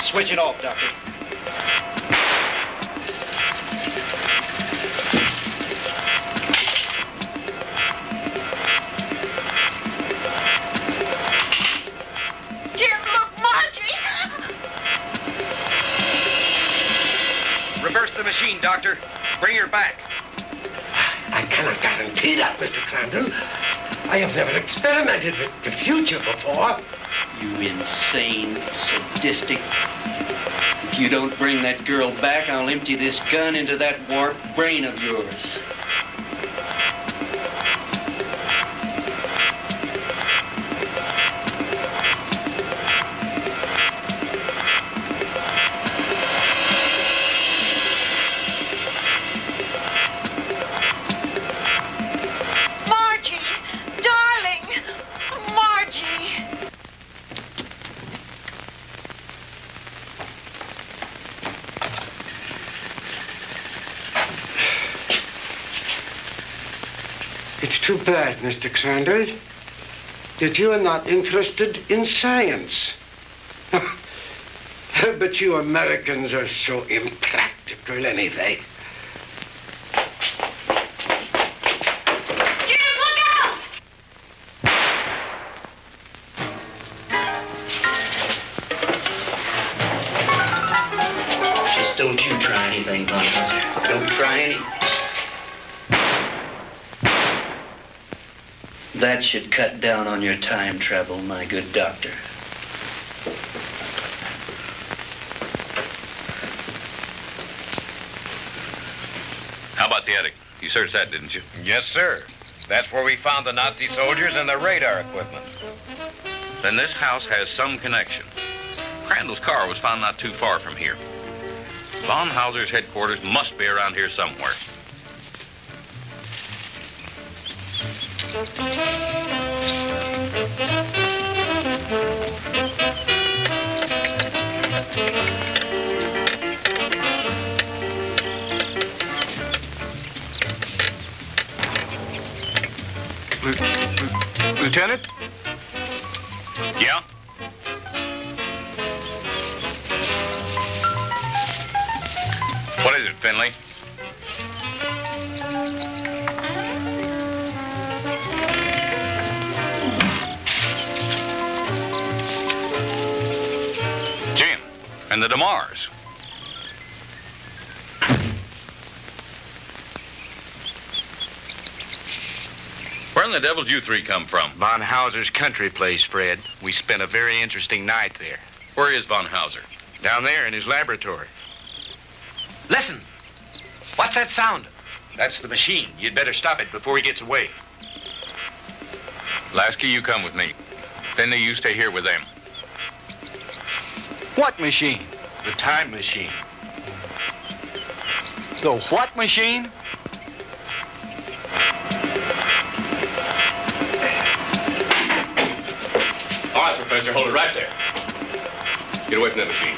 Switch it off, Doctor. Jim, look, Marjorie. Reverse the machine, Doctor. Bring her back. I cannot guarantee that, Mr. Crandall. I have never experimented with the future before. You insane, sadistic. If you don't bring that girl back, I'll empty this gun into that warped brain of yours. Margie, darling. Margie. It's too bad, Mr. Crandall, that you are not interested in science. But you Americans are so impractical anyway. Jim, look out! Just don't you try anything, Bunches. Don't try anything. That should cut down on your time travel, my good doctor. How about the attic? You searched that, didn't you? Yes, sir. That's where we found the Nazi soldiers and the radar equipment. Then this house has some connection. Crandall's car was found not too far from here. Von Hauser's headquarters must be around here somewhere. Lieutenant? Yeah? What is it, Finley? and the DeMars. Where in the devil did you three come from? Von Hauser's country place, Fred. We spent a very interesting night there. Where is Von Hauser? Down there in his laboratory. Listen. What's that sound? That's the machine. You'd better stop it before he gets away. Lasky, you come with me. Finley, you stay here with them. What machine? The time machine. The what machine? All right, Professor, hold it right there. Get away from that machine.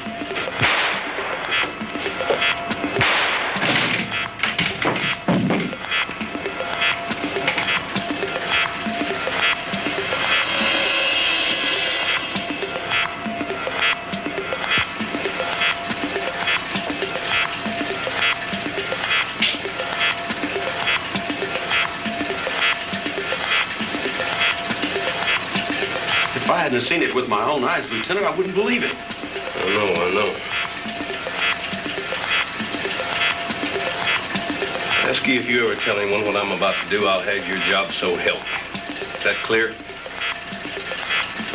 If I hadn't seen it with my own eyes, Lieutenant, I wouldn't believe it. I know. Ask you if you ever tell anyone what I'm about to do, I'll have your job so help me. Is that clear?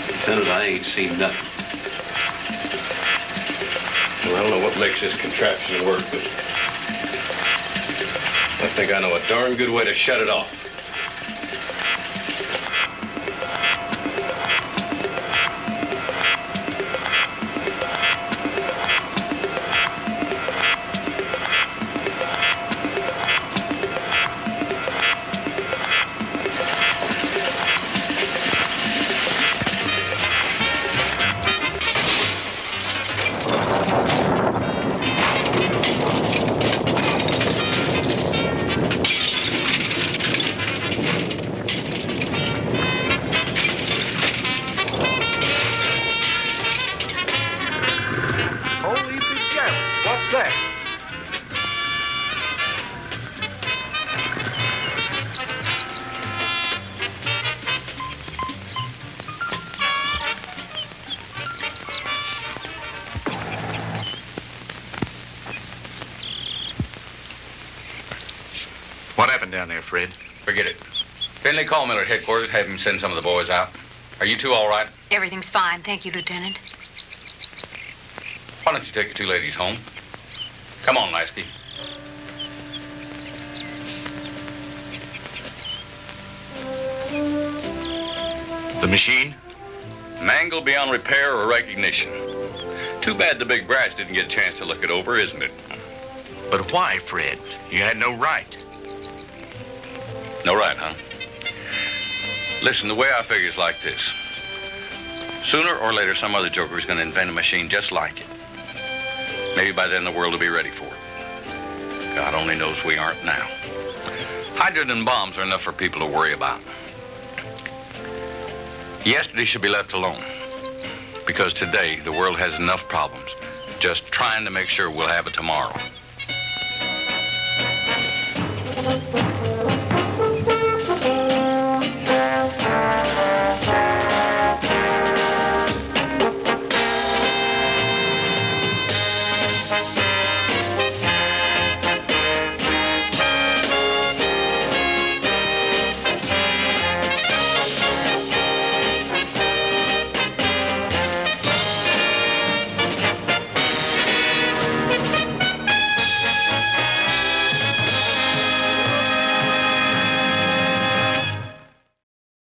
Lieutenant, I ain't seen nothing. Well, I don't know what makes this contraption work, but I think I know a darn good way to shut it off. What happened down there, Fred? Forget it. Finley, call Miller at headquarters. Have him send some of the boys out. Are you two all right? Everything's fine, thank you, Lieutenant. Why don't you take the two ladies home? Come on, Lasky. The machine? Mangled beyond repair or recognition. Too bad the big brass didn't get a chance to look it over, isn't it? But why, Fred? You had no right. No right, huh? Listen, the way I figure is like this. Sooner or later, some other joker is going to invent a machine just like it. Maybe by then the world will be ready for it. God only knows we aren't now. Hydrogen bombs are enough for people to worry about. Yesterday should be left alone. Because today, the world has enough problems just trying to make sure we'll have it tomorrow.